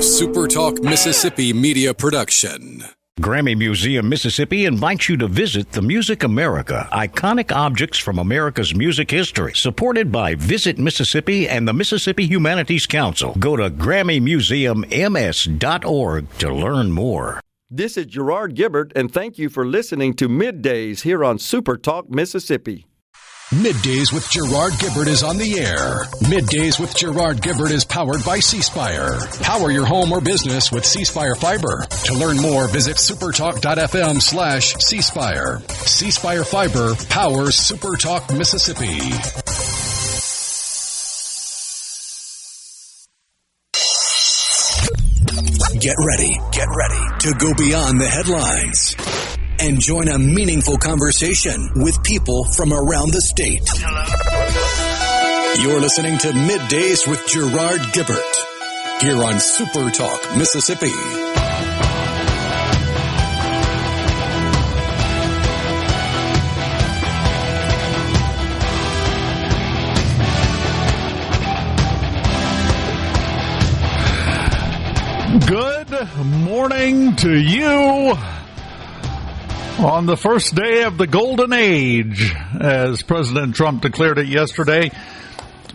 SuperTalk Mississippi Media production. Grammy Museum Mississippi invites you to visit the Music America, iconic objects from America's music history, supported by Visit Mississippi and the Mississippi Humanities Council. Go to GrammyMuseumMS.org to learn more. This is Gerard Gibert, and thank you for listening to MidDays here on SuperTalk Mississippi. MidDays with Gerard Gibert is on the air. MidDays with Gerard Gibert is powered by C-Spire. Power your home or business with C-Spire Fiber. To learn more, visit supertalk.fm/C-Spire. C-Spire Fiber powers SuperTalk Mississippi. Get ready to go beyond the headlines and join a meaningful conversation with people from around the state. You're listening to MidDays with Gerard Gibert here on SuperTalk Mississippi. Good morning to you on the first day of the Golden Age, as President Trump declared it yesterday.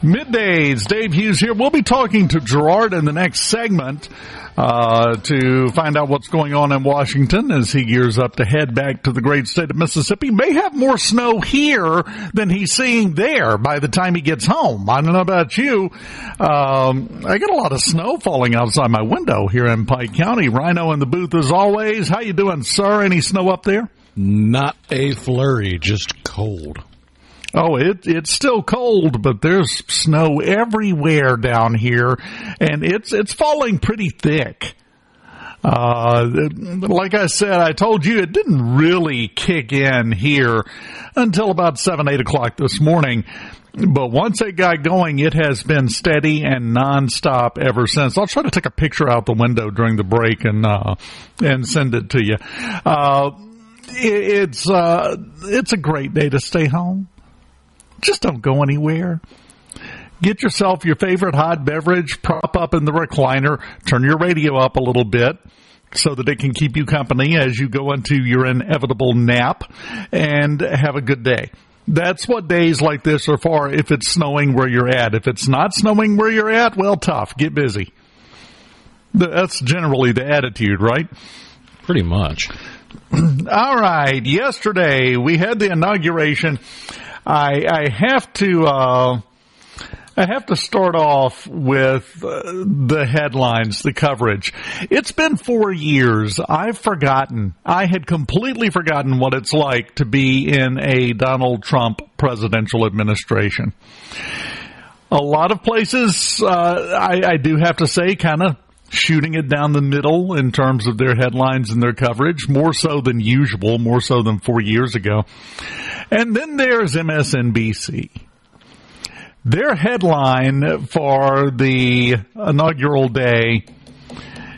Middays, Dave Hughes here. We'll be talking to Gerard in the next segment to find out what's going on in Washington as he gears up to head back to the great state of Mississippi. May have more snow here than he's seeing there by the time he gets home. I don't know about you. I got a lot of snow falling outside my window here in Pike County. Rhino in the booth as always. How you doing, sir? Any snow up there? Not a flurry, just cold. Oh, it's still cold, but there's snow everywhere down here, and it's falling pretty thick. Like I said, I told you it didn't really kick in here until about 7, 8 o'clock this morning. But once it got going, it has been steady and nonstop ever since. I'll try to take a picture out the window during the break and send it to you. It's a great day to stay home. Just don't go anywhere. Get yourself your favorite hot beverage, prop up in the recliner, turn your radio up a little bit so that it can keep you company as you go into your inevitable nap, and have a good day. That's what days like this are for if it's snowing where you're at. If it's not snowing where you're at, well, tough. Get busy. That's generally the attitude, right? Pretty much. All right. Yesterday, we had the inauguration. I have to start off with the headlines, the coverage. It's been 4 years. I had completely forgotten what it's like to be in a Donald Trump presidential administration. A lot of places, I do have to say, kind of shooting it down the middle in terms of their headlines and their coverage, more so than usual, more so than 4 years ago. And then there's MSNBC. Their headline for the inaugural day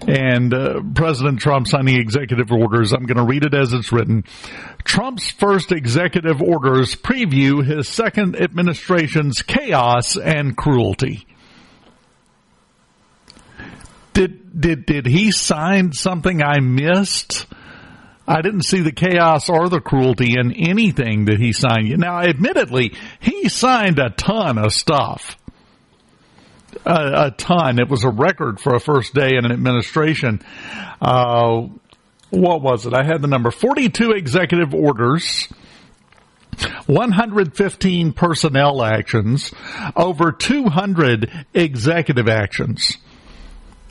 and President Trump signing executive orders, I'm going to read it as it's written. Trump's first executive orders preview his second administration's chaos and cruelty. Did he sign something I missed? I didn't see the chaos or the cruelty in anything that he signed. Now, admittedly, he signed a ton of stuff. A ton. It was a record for a first day in an administration. What was it? I had the number. 42 executive orders, 115 personnel actions, over 200 executive actions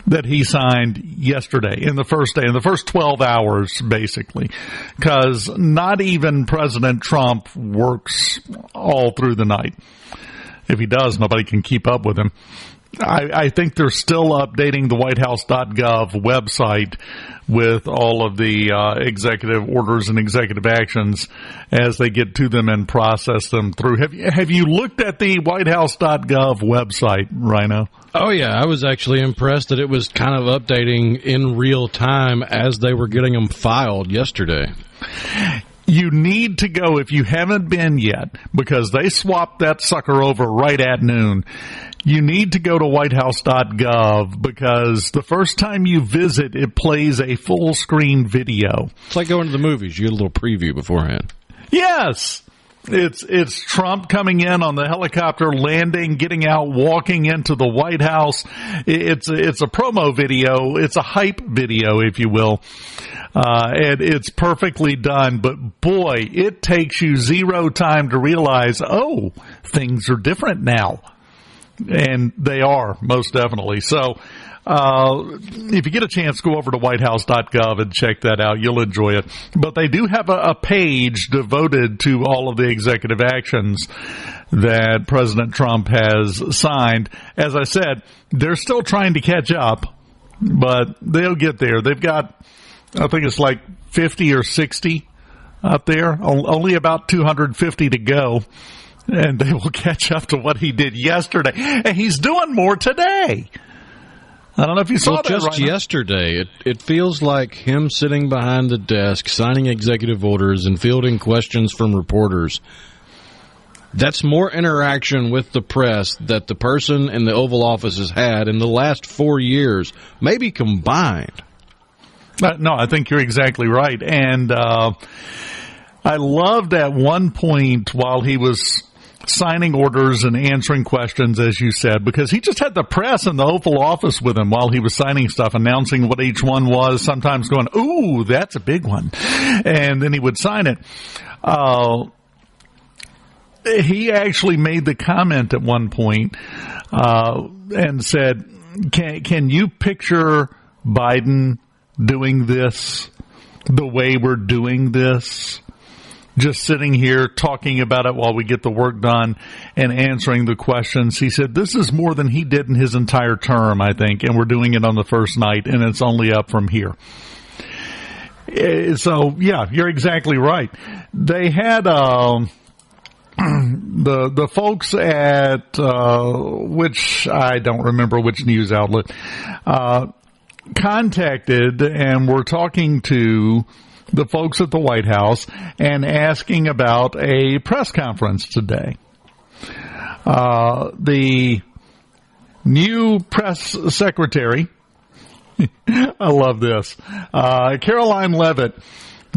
that he signed yesterday in the first day, in the first 12 hours, basically, because not even President Trump works all through the night. If he does, nobody can keep up with him. I think they're still updating the whitehouse.gov website with all of the executive orders and executive actions as they get to them and process them through. Have you looked at the whitehouse.gov website, Rhino? Oh, yeah. I was actually impressed that it was kind of updating in real time as they were getting them filed yesterday. You need to go if you haven't been yet, because they swapped that sucker over right at noon. you need to go to whitehouse.gov because the first time you visit, it plays a full screen video. It's like going to the movies. You get a little preview beforehand. Yes. It's Trump coming in on the helicopter, landing, getting out, walking into the White House. It's a promo video. It's a hype video, if you will. And it's perfectly done. But boy, it takes you zero time to realize, oh, things are different now. And they are, most definitely. So, if you get a chance, go over to whitehouse.gov and check that out. You'll enjoy it. But they do have a page devoted to all of the executive actions that President Trump has signed. As I said, they're still trying to catch up, but they'll get there. They've got, I think it's like 50 or 60 up there, only about 250 to go. And they will catch up to what he did yesterday. And he's doing more today. I don't know if you saw that just right yesterday. It feels like him sitting behind the desk, signing executive orders and fielding questions from reporters. That's more interaction with the press that the person in the Oval Office has had in the last 4 years, maybe combined. No, I think you're exactly right. And I loved at one point while he was signing orders and answering questions, as you said, because he just had the press in the Oval Office with him while he was signing stuff, announcing what each one was, sometimes going, ooh, that's a big one. And then he would sign it. He actually made the comment at one point and said, can you picture Biden doing this the way we're doing this? Just sitting here talking about it while we get the work done and answering the questions. He said, this is more than he did in his entire term, I think, and we're doing it on the first night, and it's only up from here. So, yeah, you're exactly right. They had the folks at, which I don't remember which news outlet, contacted and were talking to the folks at the White House and asking about a press conference today. The new press secretary, I love this, Caroline Leavitt,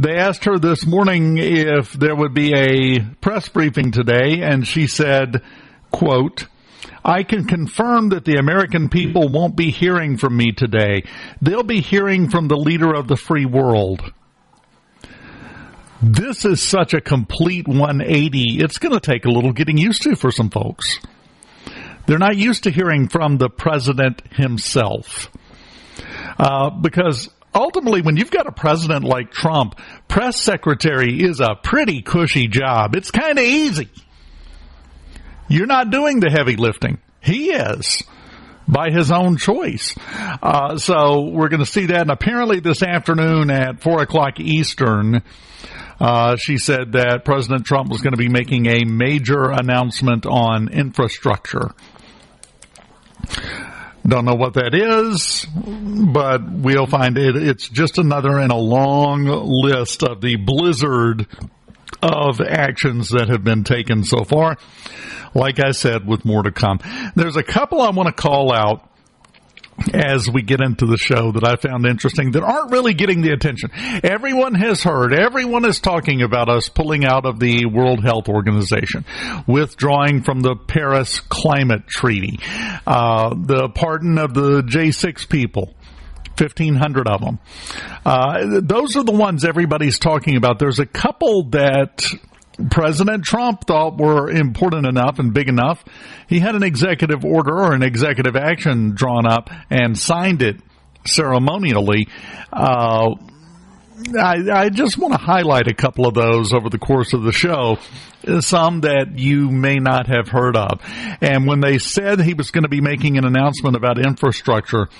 they asked her this morning if there would be a press briefing today, and she said, quote, I can confirm that the American people won't be hearing from me today. They'll be hearing from the leader of the free world. This is such a complete 180. It's going to take a little getting used to for some folks. They're not used to hearing from the president himself. Because ultimately, when you've got a president like Trump, press secretary is a pretty cushy job. It's kind of easy. You're not doing the heavy lifting. He is, by his own choice. So we're going to see that. And apparently this afternoon at 4 o'clock Eastern, she said that President Trump was going to be making a major announcement on infrastructure. Don't know what that is, but we'll find it. It's just another in a long list of the blizzard of actions that have been taken so far. Like I said, with more to come. There's a couple I want to call out as we get into the show that I found interesting that aren't really getting the attention. Everyone has heard, everyone is talking about us pulling out of the World Health Organization, withdrawing from the Paris Climate Treaty, the pardon of the J6 people, 1,500 of them. Those are the ones everybody's talking about. There's a couple that President Trump thought were important enough and big enough. He had an executive order or an executive action drawn up and signed it ceremonially. I just want to highlight a couple of those over the course of the show, some that you may not have heard of. And when they said he was going to be making an announcement about infrastructure,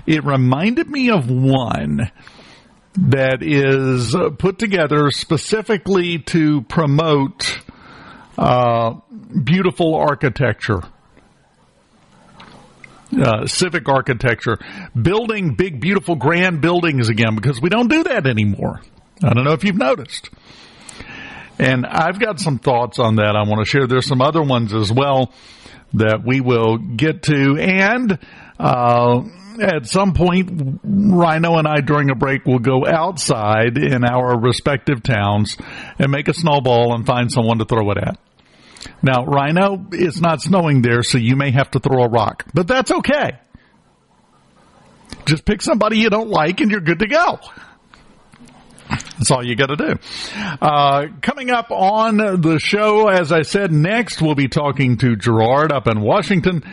it reminded me of one that is put together specifically to promote beautiful architecture, civic architecture, building big, beautiful, grand buildings again, because we don't do that anymore. I don't know if you've noticed. And I've got some thoughts on that I want to share. There's some other ones as well that we will get to. And at some point, Rhino and I, during a break, will go outside in our respective towns and make a snowball and find someone to throw it at. Now, Rhino, it's not snowing there, so you may have to throw a rock. But that's okay. Just pick somebody you don't like and you're good to go. That's all you got to do. Coming up on the show, as I said, next we'll be talking to Gerard up in Washington.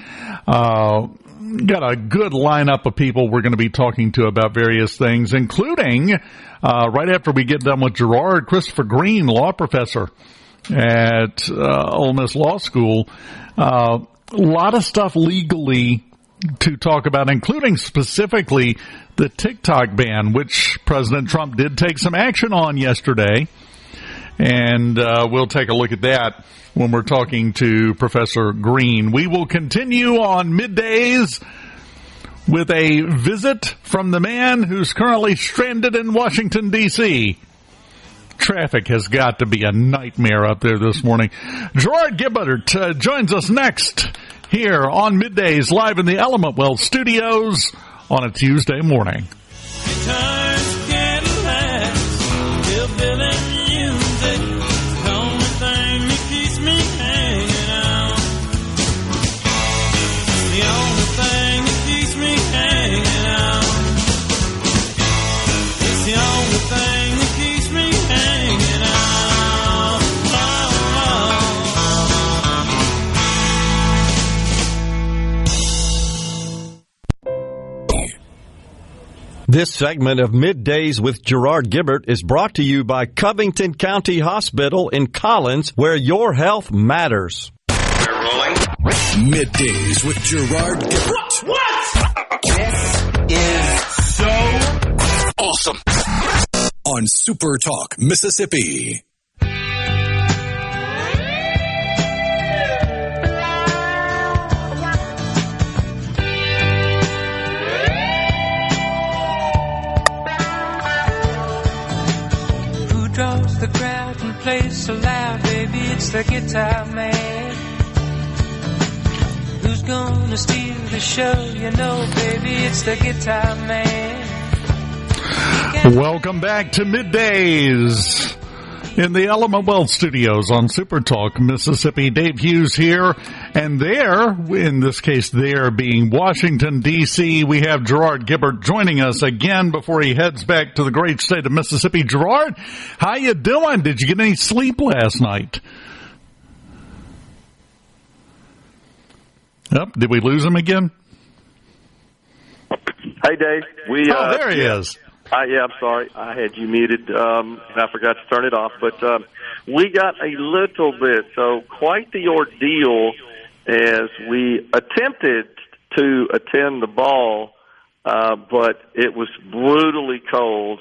Got a good lineup of people we're going to be talking to about various things, including, right after we get done with Gerard, Christopher Green, law professor at Ole Miss Law School. A lot of stuff legally to talk about, including specifically the TikTok ban, which President Trump did take some action on yesterday. And we'll take a look at that when we're talking to Professor Green. We will continue on Middays with a visit from the man who's currently stranded in Washington, D.C. Traffic has got to be a nightmare up there this morning. Gerard Gibert joins us next here on Middays, live in the Element Wealth studios on a Tuesday morning. This segment of Middays with Gerard Gibert is brought to you by Covington County Hospital in Collins, where your health matters. We're rolling. Middays with Gerard Gibert. What? This is so awesome. On SuperTalk Mississippi. Draws the crowd and plays so loud, baby, it's the guitar man. Who's gonna steal the show? You know, baby, it's the guitar man. Welcome back to Middays in the Element Wealth studios on SuperTalk Mississippi. Dave Hughes here, and there, in this case there being Washington, D.C., we have Gerard Gibert joining us again before he heads back to the great state of Mississippi. Gerard, how you doing? Did you get any sleep last night? Did we lose him again? Hey, Dave. There he is. I'm sorry. I had you muted, and I forgot to turn it off. But we got a little bit, so quite the ordeal as we attempted to attend the ball, but it was brutally cold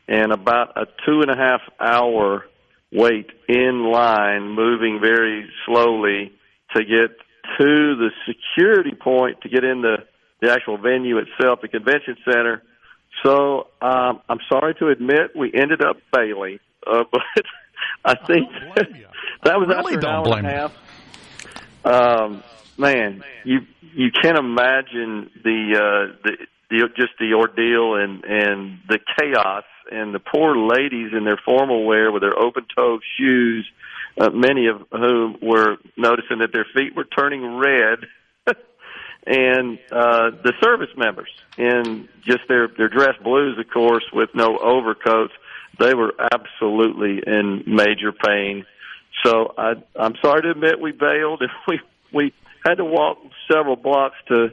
and about a 2.5-hour wait in line, moving very slowly to get to the security point to get in the actual venue itself, the convention center. So I'm sorry to admit we ended up bailing, but I think that was after an hour and a half. Man, you can't imagine just the ordeal and the chaos and the poor ladies in their formal wear with their open-toed shoes, many of whom were noticing that their feet were turning red. And the service members in just their dress blues, of course, with no overcoats, they were absolutely in major pain. So I'm sorry to admit we bailed. We had to walk several blocks to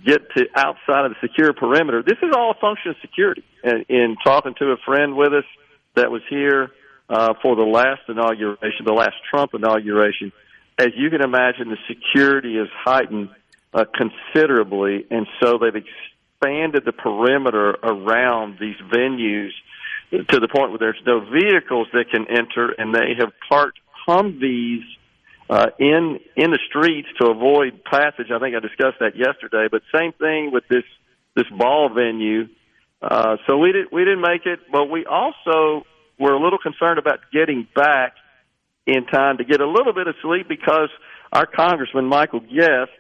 get to outside of the secure perimeter. This is all a function of security. And in talking to a friend with us that was here for the last inauguration, the last Trump inauguration, as you can imagine, the security is heightened considerably, and so they've expanded the perimeter around these venues to the point where there's no vehicles that can enter, and they have parked Humvees in the streets to avoid passage. I think I discussed that yesterday, but same thing with this ball venue. So we didn't make it, but we also were a little concerned about getting back in time to get a little bit of sleep because our Congressman Michael Guest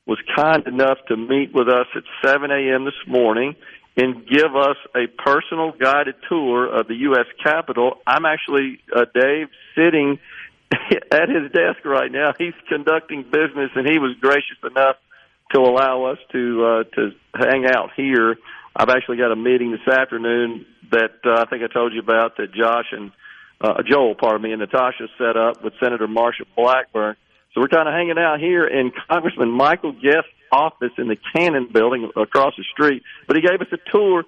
was kind enough to meet with us at 7 a.m. this morning and give us a personal guided tour of the U.S. Capitol. I'm actually, Dave, sitting at his desk right now. He's conducting business, and he was gracious enough to allow us to hang out here. I've actually got a meeting this afternoon that I think I told you about that Joel, and Natasha set up with Senator Marsha Blackburn. So we're kind of hanging out here in Congressman Michael Guest's office in the Cannon building across the street. But he gave us a tour.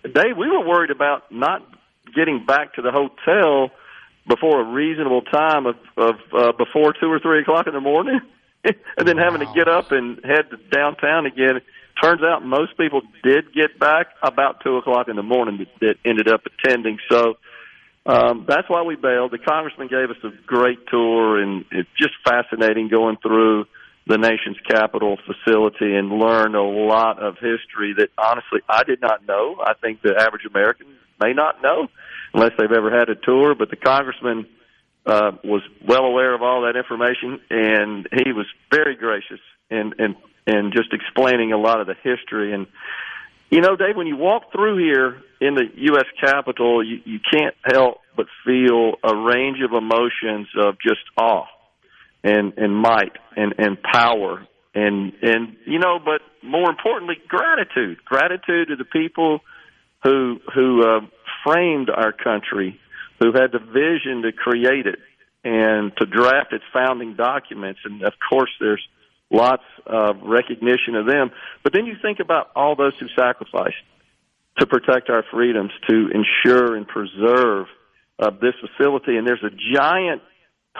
Dave, we were worried about not getting back to the hotel before a reasonable time of before 2 or 3 o'clock in the morning, and then having to get up and head to downtown again. Turns out most people did get back about 2 o'clock in the morning that ended up attending. So that's why we bailed. The congressman gave us a great tour, and it's just fascinating going through the nation's capital facility and learn a lot of history that, honestly, I did not know. I think the average American may not know unless they've ever had a tour. But the congressman was well aware of all that information, and he was very gracious and just explaining a lot of the history. And, you know, Dave, when you walk through here in the U.S. Capitol, you can't help but feel a range of emotions of just awe and might and power and you know, but more importantly, gratitude to the people who framed our country, who had the vision to create it and to draft its founding documents. And of course, there's lots of recognition of them. But then you think about all those who sacrificed to protect our freedoms, to ensure and preserve this facility. And there's a giant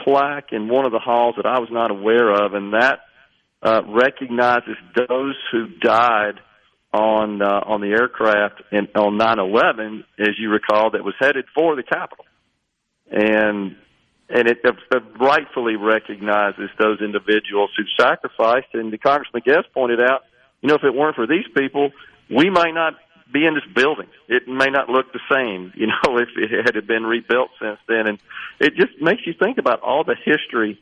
plaque in one of the halls that I was not aware of, and that recognizes those who died on the aircraft on 9/11, as you recall, that was headed for the Capitol. And it rightfully recognizes those individuals who sacrificed. And the Congressman Guest pointed out, you know, if it weren't for these people, we might not be in this building. It may not look the same, you know, if it had been rebuilt since then. And it just makes you think about all the history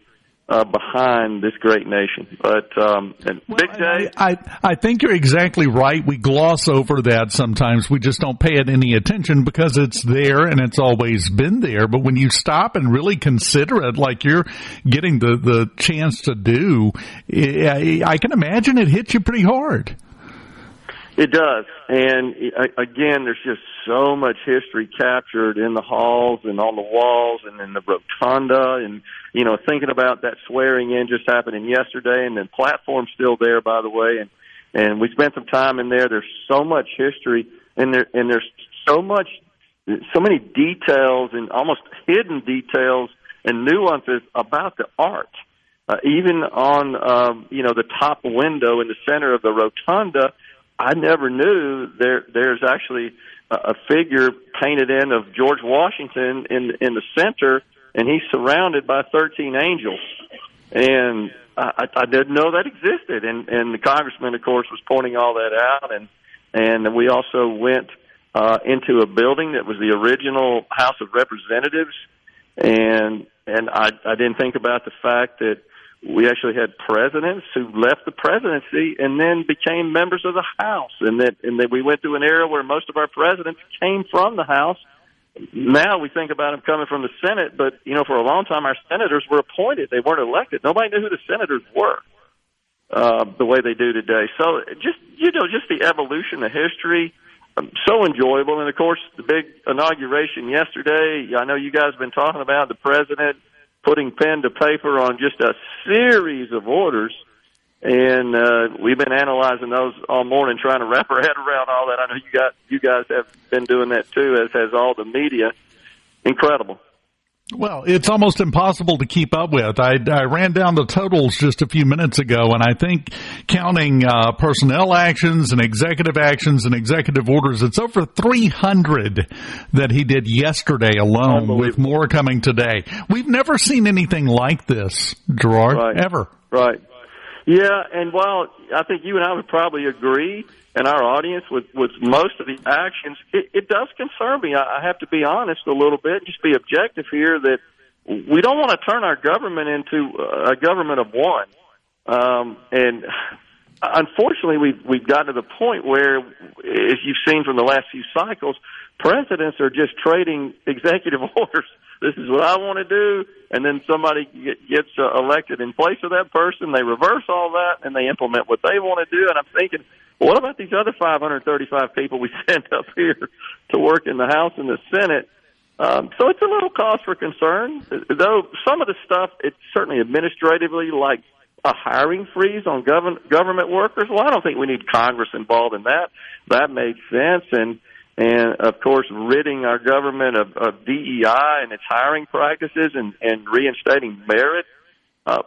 behind this great nation. But Big Day, I think you're exactly right. We gloss over that sometimes. We just don't pay it any attention because it's there and it's always been there. But when you stop and really consider it, like you're getting the chance to do, I can imagine it hits you pretty hard. It does. And again, there's just so much history captured in the halls and on the walls and in the rotunda. And, you know, thinking about that swearing in just happening yesterday, and the platform's still there, by the way. And we spent some time in there. There's so much history, and there's so many details and almost hidden details and nuances about the art. Even on, the top window in the center of the rotunda, I never knew there's actually a figure painted in of George Washington in the center, and he's surrounded by 13 angels. And I didn't know that existed. And the congressman, of course, was pointing all that out. And we also went into a building that was the original House of Representatives. And I didn't think about the fact that we actually had presidents who left the presidency and then became members of the House, and that we went through an era where most of our presidents came from the House. Now we think about them coming from the Senate, but, you know, for a long time our senators were appointed. They weren't elected. Nobody knew who the senators were the way they do today. So just the evolution of history, so enjoyable. And, of course, the big inauguration yesterday, I know you guys have been talking about the president putting pen to paper on just a series of orders, and we've been analyzing those all morning, trying to wrap our head around all that. I know you guys have been doing that too, as has all the media. Incredible. Well, it's almost impossible to keep up with. I ran down the totals just a few minutes ago, and I think counting personnel actions and executive orders, it's over 300 that he did yesterday alone, with more coming today. We've never seen anything like this, Gerard, ever. Right. Yeah, and while I think you and I would probably agree, and our audience, with most of the actions, it does concern me. I have to be honest a little bit, just be objective here, that we don't want to turn our government into a government of one. And unfortunately, we've gotten to the point where, as you've seen from the last few cycles, presidents are just trading executive orders. This is what I want to do, and then somebody gets elected in place of that person. They reverse all that, and they implement what they want to do. And I'm thinking, what about these other 535 people we sent up here to work in the House and the Senate? So it's a little cause for concern, though some of the stuff, it's certainly administratively, like a hiring freeze on government workers. Well, I don't think we need Congress involved in that. That makes sense. And of course, ridding our government of DEI and its hiring practices and reinstating merit.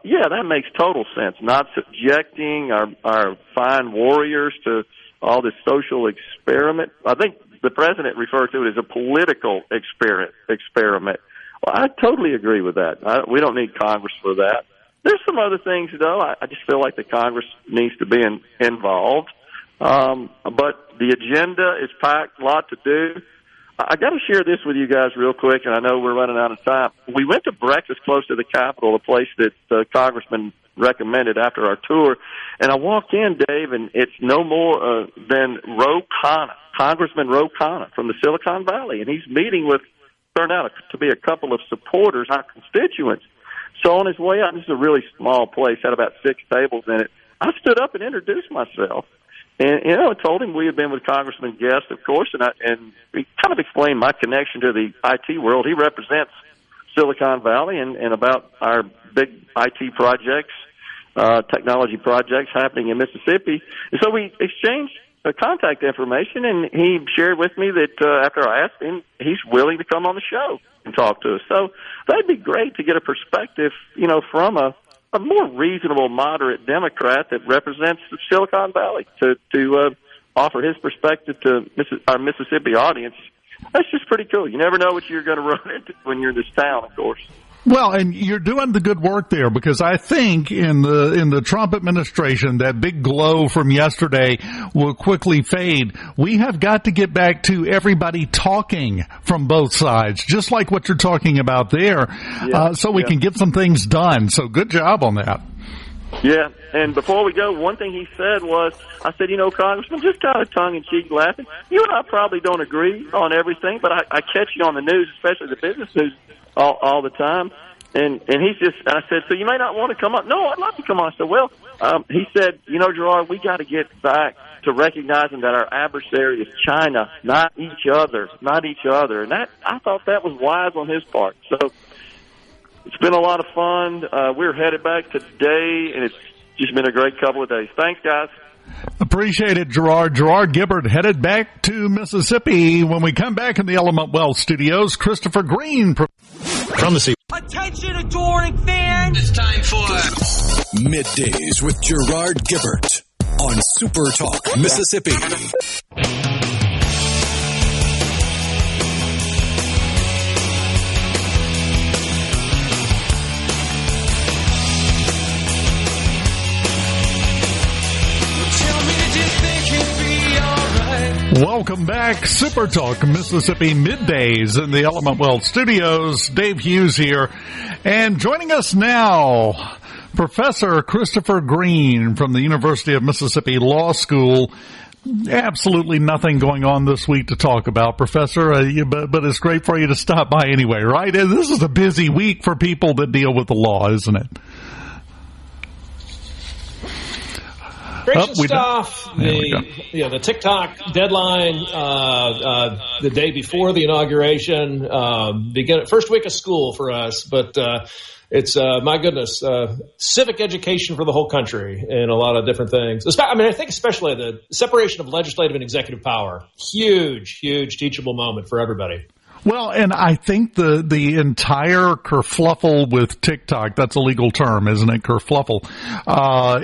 Yeah, that makes total sense. Not subjecting our fine warriors to all this social experiment. I think the president referred to it as a political experiment. Well, I totally agree with that. We don't need Congress for that. There's some other things, though. I just feel like the Congress needs to be involved. But the agenda is packed, a lot to do. I got to share this with you guys real quick, and I know we're running out of time. We went to breakfast close to the Capitol, a place that the Congressman recommended after our tour, and I walked in, Dave, and it's no more than Ro Khanna, Congressman Ro Khanna from the Silicon Valley, and he's meeting with, turned out to be a couple of supporters, our constituents. So on his way out, this is a really small place, had about 6 tables in it. I stood up and introduced myself. And, I told him we had been with Congressman Guest, of course, and he kind of explained my connection to the IT world. He represents Silicon Valley and about our big IT projects, technology projects happening in Mississippi. And so we exchanged contact information, and he shared with me that after I asked him, he's willing to come on the show and talk to us. So that'd be great to get a perspective, from a more reasonable, moderate Democrat that represents Silicon Valley to offer his perspective to our Mississippi audience. That's just pretty cool. You never know what you're going to run into when you're in this town, of course. Well, and you're doing the good work there, because I think in the Trump administration, that big glow from yesterday will quickly fade. We have got to get back to everybody talking from both sides, just like what you're talking about there, so we can get some things done. So good job on that. Yeah, and before we go, one thing he said was, I said, Congressman, just kind of tongue-in-cheek laughing, you and I probably don't agree on everything, but I catch you on the news, especially the business news, all the time. And he's just, I said, so you may not want to come on. No, I'd love to come on. I said, well, he said, Gerard, we got to get back to recognizing that our adversary is China, not each other. And that, I thought that was wise on his part. So it's been a lot of fun. We're headed back today, and it's just been a great couple of days. Thanks, guys. Appreciate it, Gerard. Gerard Gibert headed back to Mississippi. When we come back in the Element Wealth studios, Christopher Green from the Attention, adoring fans! It's time for Middays with Gerard Gibert on SuperTalk Mississippi. Welcome back. SuperTalk Mississippi Middays in the Element Wealth studios. Dave Hughes here. And joining us now, Professor Christopher Green from the University of Mississippi Law School. Absolutely nothing going on this week to talk about, Professor, but it's great for you to stop by anyway, right? And this is a busy week for people that deal with the law, isn't it? Great stuff. The TikTok deadline the day before the inauguration. First week of school for us, but it's my goodness, civic education for the whole country in a lot of different things. I think especially the separation of legislative and executive power. Huge teachable moment for everybody. Well, and I think the entire kerfluffle with TikTok, that's a legal term, isn't it? Kerfluffle,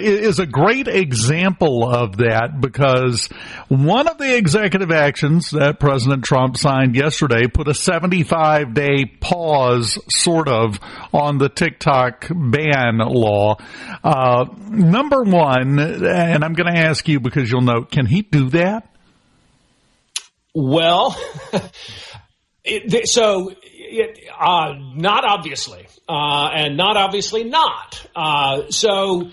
is a great example of that, because one of the executive actions that President Trump signed yesterday put a 75-day pause, sort of, on the TikTok ban law. Number one, and I'm going to ask you because you'll know, can he do that? Well... Not obviously, and not obviously not. So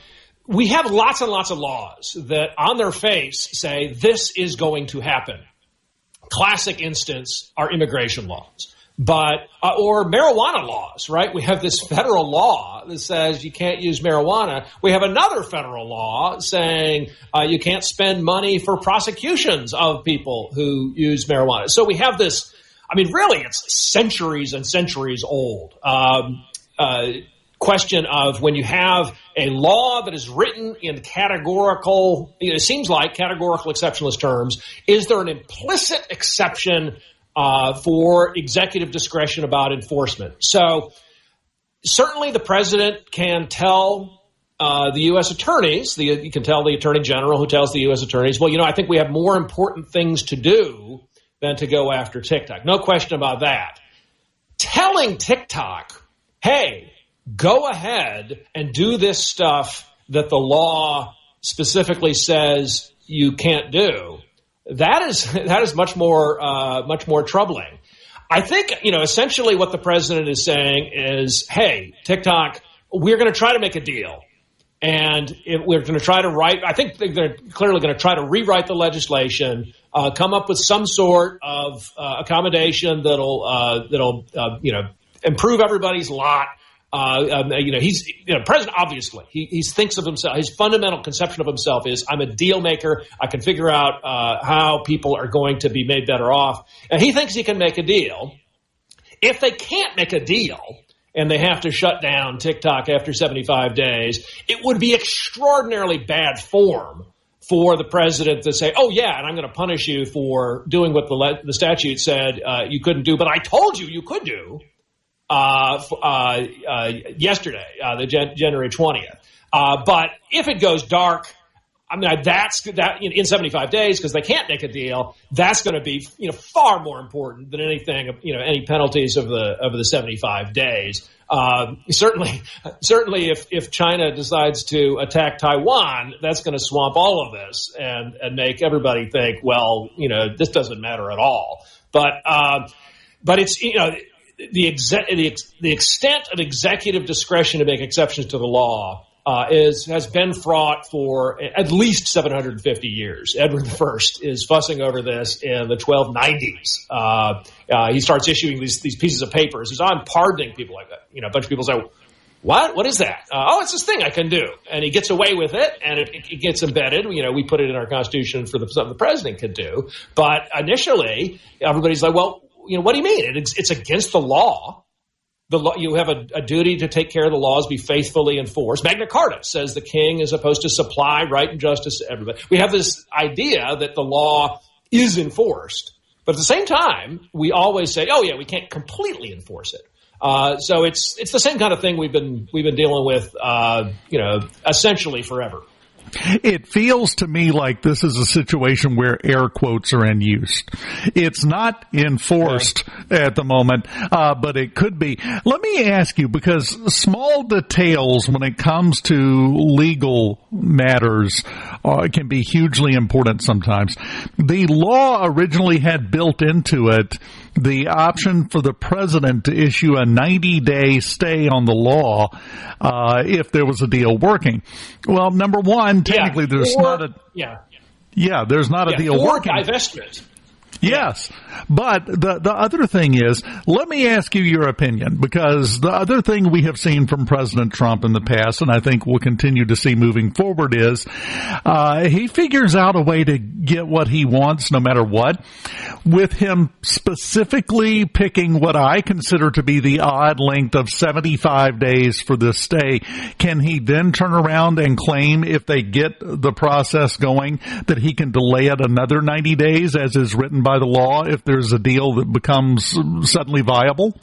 we have lots and lots of laws that on their face say this is going to happen. Classic instance are immigration laws, or marijuana laws, right? We have this federal law that says you can't use marijuana. We have another federal law saying you can't spend money for prosecutions of people who use marijuana. So we have this. I mean, really, it's centuries and centuries old question of when you have a law that is written in categorical, it seems like categorical exceptionless terms, is there an implicit exception for executive discretion about enforcement? So certainly the president can tell the U.S. attorneys, you can tell the attorney general who tells the U.S. attorneys, well, I think we have more important things to do than to go after TikTok. No question about that. Telling TikTok, hey, go ahead and do this stuff that the law specifically says you can't do, that is much more troubling. I think, essentially what the president is saying is, hey, TikTok, we're going to try to make a deal. And we're going to try to I think they're clearly going to try to rewrite the legislation, come up with some sort of accommodation that'll improve everybody's lot. President, obviously, he thinks of himself. His fundamental conception of himself is, I'm a deal maker. I can figure out how people are going to be made better off. And he thinks he can make a deal. If they can't make a deal, and they have to shut down TikTok after 75 days, it would be extraordinarily bad form for the president to say, oh, yeah, and I'm going to punish you for doing what the statute said you couldn't do, but I told you could do yesterday, the January 20th. But if it goes dark, I mean, that's that in 75 days, because they can't make a deal. That's going to be, far more important than anything, any penalties of the 75 days. Certainly, if China decides to attack Taiwan, that's going to swamp all of this and make everybody think, well, this doesn't matter at all. But it's, the extent of executive discretion to make exceptions to the law has been fraught for at least 750 years. Edward I is fussing over this in the 1290s. He starts issuing these pieces of paper. He says, I'm pardoning people like that. A bunch of people say, what? What is that? Oh, it's this thing I can do. And he gets away with it, and it gets embedded. We put it in our Constitution for something the president could do. But initially, everybody's like, well, what do you mean? It's against the law. You have a duty to take care of the laws, be faithfully enforced. Magna Carta says the king is supposed to supply right and justice to everybody. We have this idea that the law is enforced, but at the same time, we always say, "Oh yeah, we can't completely enforce it." So it's the same kind of thing we've been dealing with, essentially forever. It feels to me like this is a situation where air quotes are in use. It's not enforced at the moment, but it could be. Let me ask you, because small details when it comes to legal matters can be hugely important sometimes. The law originally had built into it the option for the president to issue a 90-day stay on the law if there was a deal working. Well, number one, technically there's not a deal working. Or divestment. Yes. But the other thing is, let me ask you your opinion, because the other thing we have seen from President Trump in the past, and I think we'll continue to see moving forward, is he figures out a way to get what he wants no matter what. With him specifically picking what I consider to be the odd length of 75 days for this stay, can he then turn around and claim, if they get the process going, that he can delay it another 90 days as is written by the law if there's a deal that becomes suddenly viable?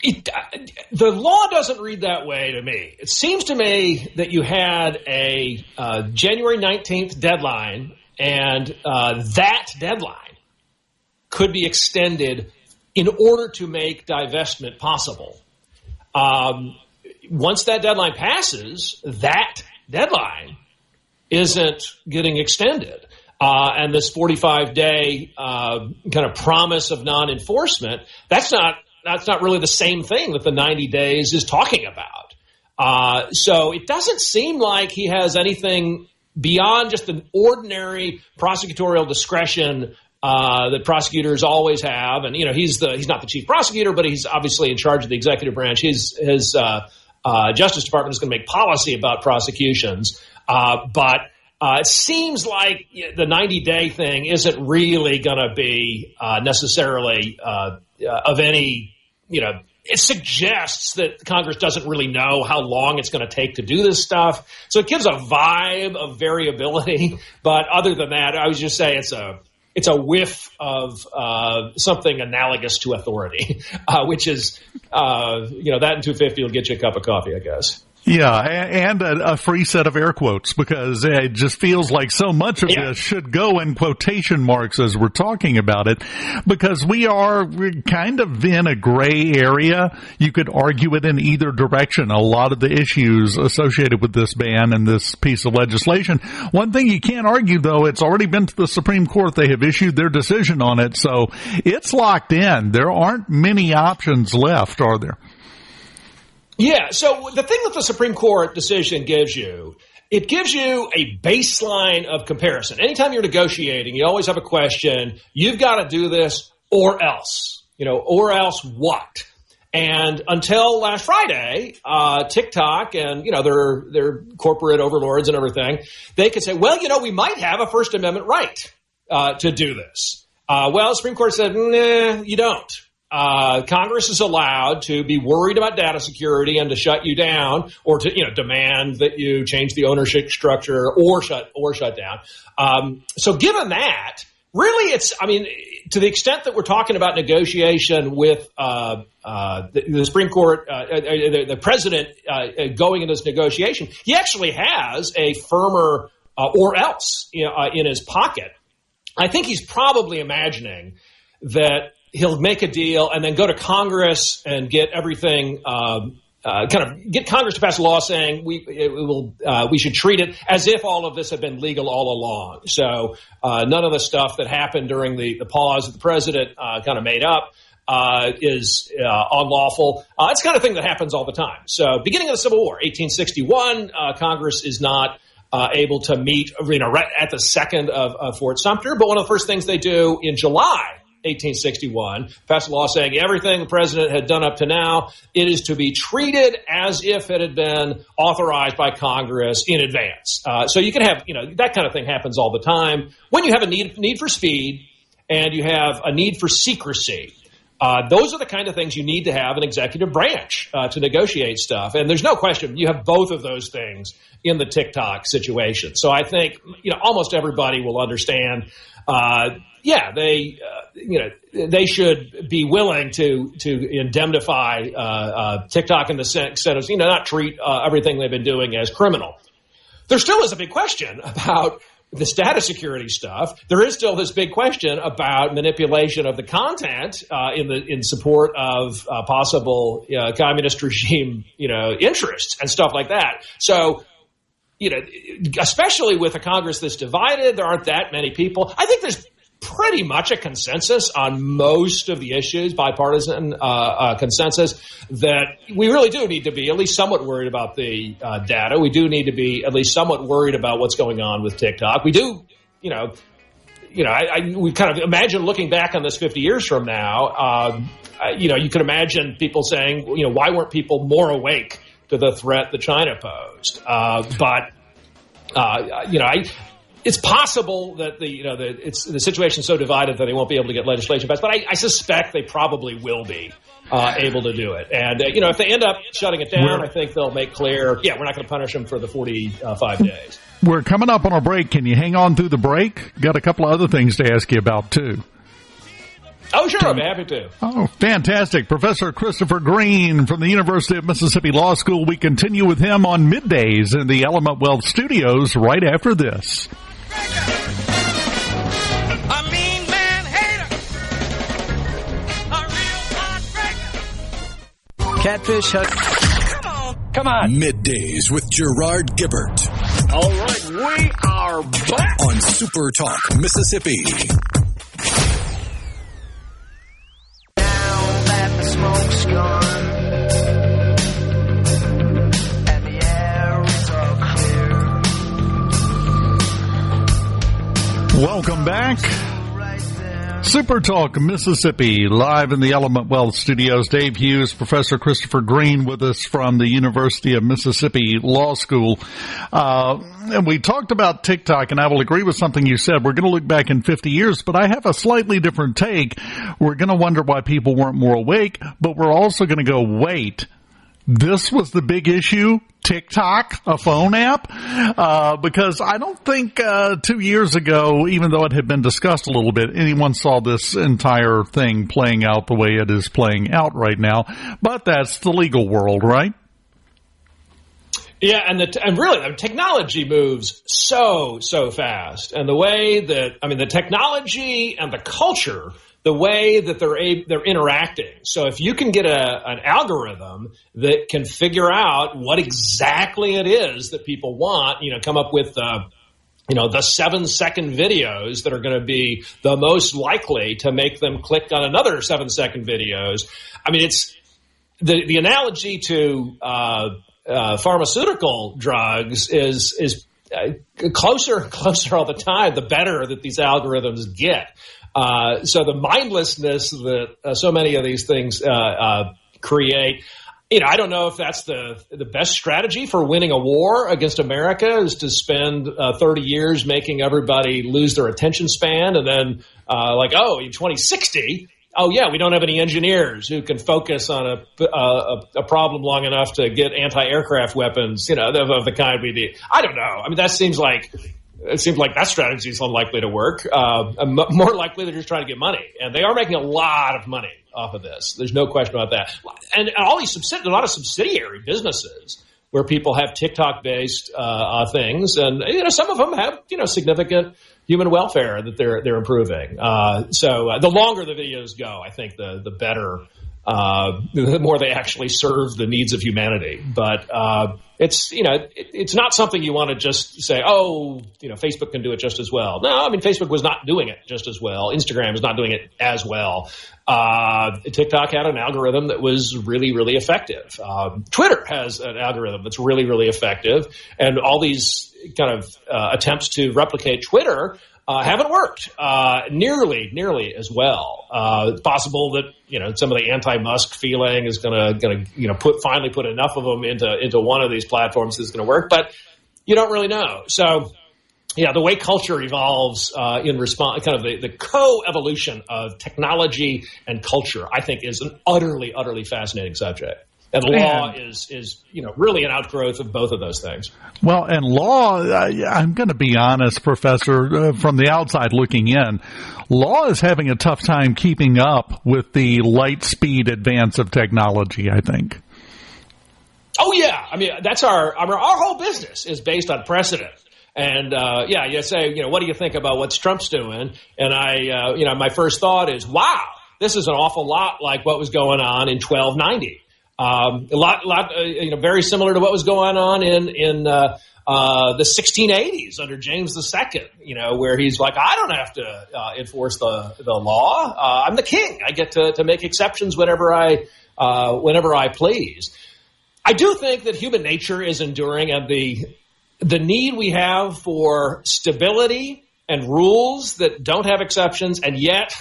The law doesn't read that way to me. It seems to me that you had a January 19th deadline, and that deadline could be extended in order to make divestment possible. Once that deadline passes, that deadline isn't getting extended. and this 45-day kind of promise of non-enforcement, that's not really the same thing that the 90 days is talking about. So it doesn't seem like he has anything beyond just an ordinary prosecutorial discretion that prosecutors always have. And, he's not the chief prosecutor, but he's obviously in charge of the executive branch. His Justice Department is going to make policy about prosecutions. But it seems like the 90-day thing isn't really going to be necessarily of any, it suggests that Congress doesn't really know how long it's going to take to do this stuff. So it gives a vibe of variability. But other than that, I would just say it's a whiff of something analogous to authority, which is, that and 250 will get you a cup of coffee, I guess. Yeah, and a free set of air quotes, because it just feels like so much of this should go in quotation marks as we're talking about it, because we're kind of in a gray area. You could argue it in either direction, a lot of the issues associated with this ban and this piece of legislation. One thing you can't argue, though, it's already been to the Supreme Court. They have issued their decision on it, so it's locked in. There aren't many options left, are there? Yeah, so the thing that the Supreme Court decision gives you, it gives you a baseline of comparison. Anytime you're negotiating, you always have a question, you've got to do this or else. Or else what? And until last Friday, TikTok and, their corporate overlords and everything, they could say, well, we might have a First Amendment right to do this. The Supreme Court said, nah, you don't. Congress is allowed to be worried about data security and to shut you down, or to demand that you change the ownership structure or shut down. So given that, really, to the extent that we're talking about negotiation with the Supreme Court, the president going into this negotiation, he actually has a firmer or else in his pocket. I think he's probably imagining that he'll make a deal and then go to Congress and get everything, get Congress to pass a law saying we should treat it as if all of this had been legal all along. So none of the stuff that happened during the pause that the president kind of made up is unlawful. It's the kind of thing that happens all the time. So beginning of the Civil War, 1861, Congress is not able to meet right at the second of Fort Sumter. But one of the first things they do in July 1861, passed a law saying everything the president had done up to now, it is to be treated as if it had been authorized by Congress in advance. So you can have, that kind of thing happens all the time. When you have a need for speed and you have a need for secrecy, those are the kind of things you need to have an executive branch to negotiate stuff. And there's no question you have both of those things in the TikTok situation. So I think, almost everybody will understand they should be willing to indemnify TikTok in the sense of, not treat everything they've been doing as criminal. There still is a big question about this data security stuff. There is still this big question about manipulation of the content in support of possible communist regime, interests and stuff like that. So, especially with a Congress that's divided, there aren't that many people. I think there's pretty much a consensus on most of the issues, bipartisan consensus, that we really do need to be at least somewhat worried about the data. We do need to be at least somewhat worried about what's going on with TikTok. We do, we kind of imagine looking back on this 50 years from now, you could imagine people saying, why weren't people more awake to the threat that China posed? It's possible that the situation's so divided that they won't be able to get legislation passed, but I suspect they probably will be able to do it. And if they end up shutting it down, I think they'll make clear, we're not going to punish them for the 45 days. We're coming up on a break. Can you hang on through the break? Got a couple of other things to ask you about too. Oh, sure. I'd be happy to. Oh, fantastic. Professor Christopher Green from the University of Mississippi Law School. We continue with him on Middays in the Element Wealth Studios right after this. A mean man hater. A real heartbreaker. Catfish Hut. Come on. Middays with Gerard Gibert. All right, We are back on SuperTalk Mississippi. Now that the smoke's gone and the air is all clear. Welcome back. SuperTalk Mississippi, live in the Element Wealth Studios. Dave Hughes, Professor Christopher Green with us from the University of Mississippi Law School. And we talked about TikTok, and I will agree with something you said. We're going to look back in 50 years, but I have a slightly different take. We're going to wonder why people weren't more awake, but we're also going to go, wait, this was the big issue? TikTok, a phone app? Because I don't think 2 years ago, even though it had been discussed a little bit, anyone saw this entire thing playing out the way it is playing out right now. But that's the legal world, right? Yeah, and really, the technology moves so fast. And the way that, the technology and the culture, the way that they're interacting. So if you can get an algorithm that can figure out what exactly it is that people want, come up with the 7-second videos that are going to be the most likely to make them click on another 7-second videos. It's the analogy to pharmaceutical drugs is closer all the time, the better that these algorithms get. So the mindlessness that so many of these things create, I don't know if that's the best strategy for winning a war against America, is to spend 30 years making everybody lose their attention span, and then in 2060, we don't have any engineers who can focus on a problem long enough to get anti-aircraft weapons, of the kind we need. I don't know. That seems like that strategy is unlikely to work. More likely they're just trying to get money, and they are making a lot of money off of this. There's no question about that. And all these a lot of subsidiary businesses where people have TikTok-based things, and some of them have significant human welfare that they're improving. So the longer the videos go, I think the better, the more they actually serve the needs of humanity. But it's not something you want to just say, Facebook can do it just as well. No, Facebook was not doing it just as well. Instagram is not doing it as well. TikTok had an algorithm that was really, really effective. Twitter has an algorithm that's really, really effective. And all these kind of attempts to replicate Twitter haven't worked nearly as well. It's possible that some of the anti-Musk feeling is going to finally put enough of them into one of these platforms that's going to work, but you don't really know. So yeah, the way culture evolves in response, kind of the co-evolution of technology and culture, I think, is an utterly fascinating subject. And law is really an outgrowth of both of those things. Well, and law, I'm going to be honest, Professor, from the outside looking in, law is having a tough time keeping up with the light speed advance of technology, I think. Oh, yeah. That's our whole business is based on precedent. And, you say, what do you think about what Trump's doing? And my first thought is, wow, this is an awful lot like what was going on in 1290. Very similar to what was going on in the 1680s under James II, where he's like, I don't have to enforce the law. I'm the king. I get to make exceptions whenever I please. I do think that human nature is enduring, and the need we have for stability and rules that don't have exceptions, and yet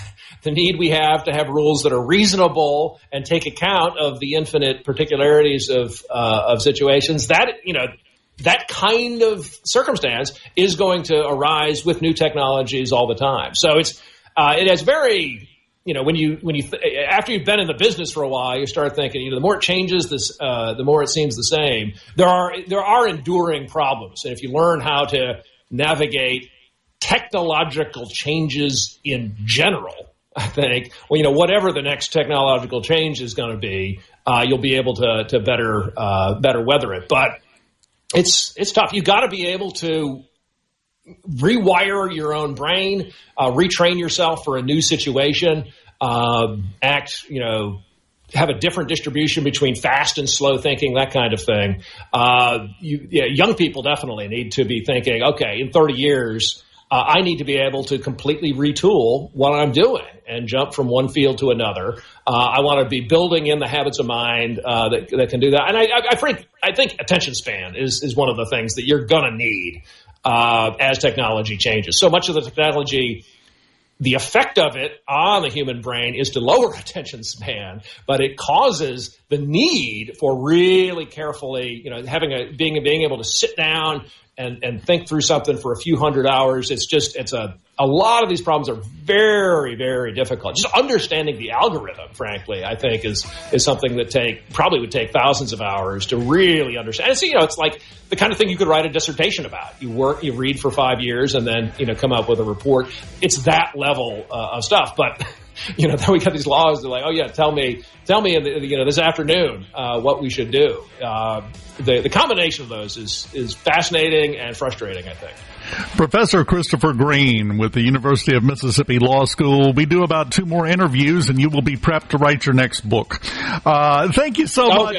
the need we have to have rules that are reasonable and take account of the infinite particularities of situations, that kind of circumstance is going to arise with new technologies all the time. So it has very, after you've been in the business for a while, you start thinking, the more it changes, the more it seems the same. There are enduring problems, and if you learn how to navigate technological changes in general, I think, whatever the next technological change is going to be, you'll be able to better weather it. But it's tough. You got to be able to rewire your own brain, retrain yourself for a new situation, act, have a different distribution between fast and slow thinking, that kind of thing. Young people definitely need to be thinking, okay, in 30 years, I need to be able to completely retool what I'm doing and jump from one field to another. I want to be building in the habits of mind that can do that. And I think attention span is one of the things that you're going to need as technology changes. So much of the technology, the effect of it on the human brain is to lower attention span, but it causes the need for really carefully, being able to sit down and think through something for a few hundred hours. A lot of these problems are very, very difficult. Just understanding the algorithm, frankly, I think is something that probably would take thousands of hours to really understand. And it's like the kind of thing you could write a dissertation about. You read for 5 years and then, come up with a report. It's that level of stuff. But, then we got these laws that are like, oh yeah, tell me this afternoon what we should do. The combination of those is fascinating and frustrating, I think. Professor Christopher Green with the University of Mississippi Law School. We do about 2 more interviews, and you will be prepped to write your next book. Thank you so much.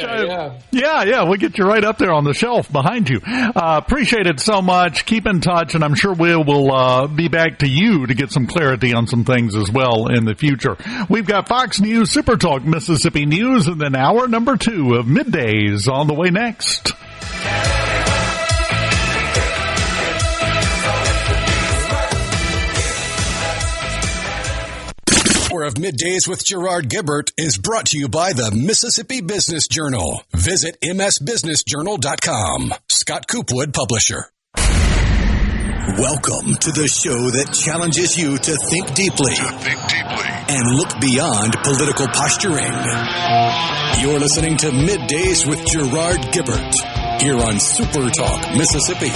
Yeah, we'll get you right up there on the shelf behind you. Appreciate it so much. Keep in touch, and I'm sure we'll be back to you to get some clarity on some things as well in the future. We've got Fox News, SuperTalk Mississippi News, and then hour number 2 of Middays on the way next. Of Middays with Gerard Gibert is brought to you by the Mississippi Business Journal. Visit msbusinessjournal.com. Scott Coopwood, publisher. Welcome to the show that challenges you to think deeply and look beyond political posturing. You're listening to Middays with Gerard Gibert here on SuperTalk Mississippi.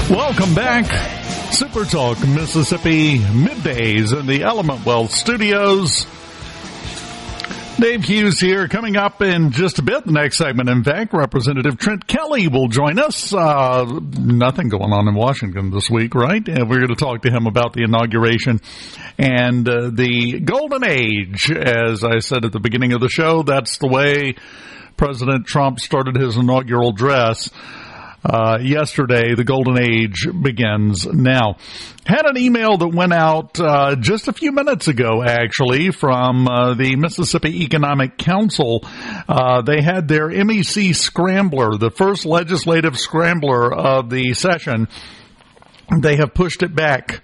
Welcome back. SuperTalk Mississippi Middays in the Element Wealth Studios. Dave Hughes here. Coming up in just a bit, the next segment, in fact, Representative Trent Kelly will join us. Nothing going on in Washington this week, right? And we're going to talk to him about the inauguration and the golden age. As I said at the beginning of the show, that's the way President Trump started his inaugural address. Yesterday, the golden age begins now. Had an email that went out just a few minutes ago, actually, from the Mississippi Economic Council. They had their MEC Scrambler, the first legislative scrambler of the session. They have pushed it back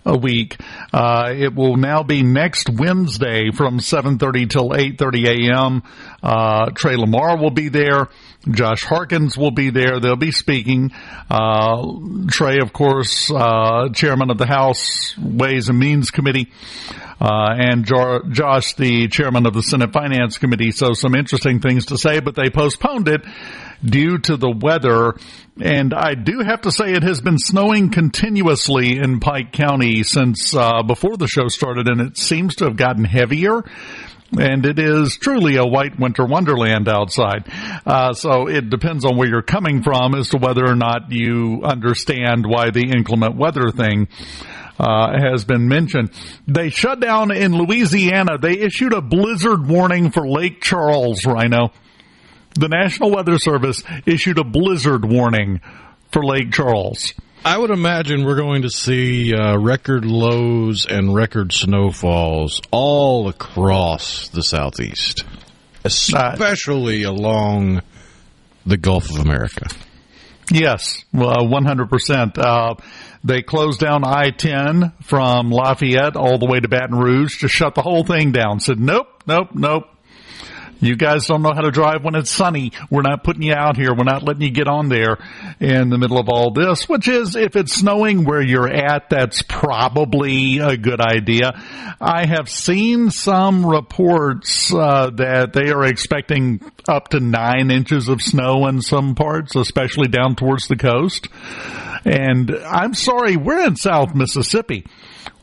a week. It will now be next Wednesday from 7:30 till 8:30 a.m. Trey Lamar will be there. Josh Harkins will be there. They'll be speaking. Trey, of course, chairman of the House Ways and Means Committee, and Josh, the chairman of the Senate Finance Committee. So some interesting things to say, but they postponed it due to the weather. And I do have to say it has been snowing continuously in Pike County since before the show started, and it seems to have gotten heavier. And it is truly a white winter wonderland outside. So it depends on where you're coming from as to whether or not you understand why the inclement weather thing has been mentioned. They shut down in Louisiana. They issued a blizzard warning for Lake Charles, Rhino. The National Weather Service issued a blizzard warning for Lake Charles. I would imagine we're going to see record lows and record snowfalls all across the Southeast, especially along the Gulf of America. Yes, 100%. They closed down I-10 from Lafayette all the way to Baton Rouge to shut the whole thing down. Said, nope. You guys don't know how to drive when it's sunny. We're not putting you out here. We're not letting you get on there in the middle of all this, which is, if it's snowing where you're at, that's probably a good idea. I have seen some reports reports that they are expecting up to 9 inches of snow in some parts, especially down towards the coast. And I'm sorry, we're in South Mississippi.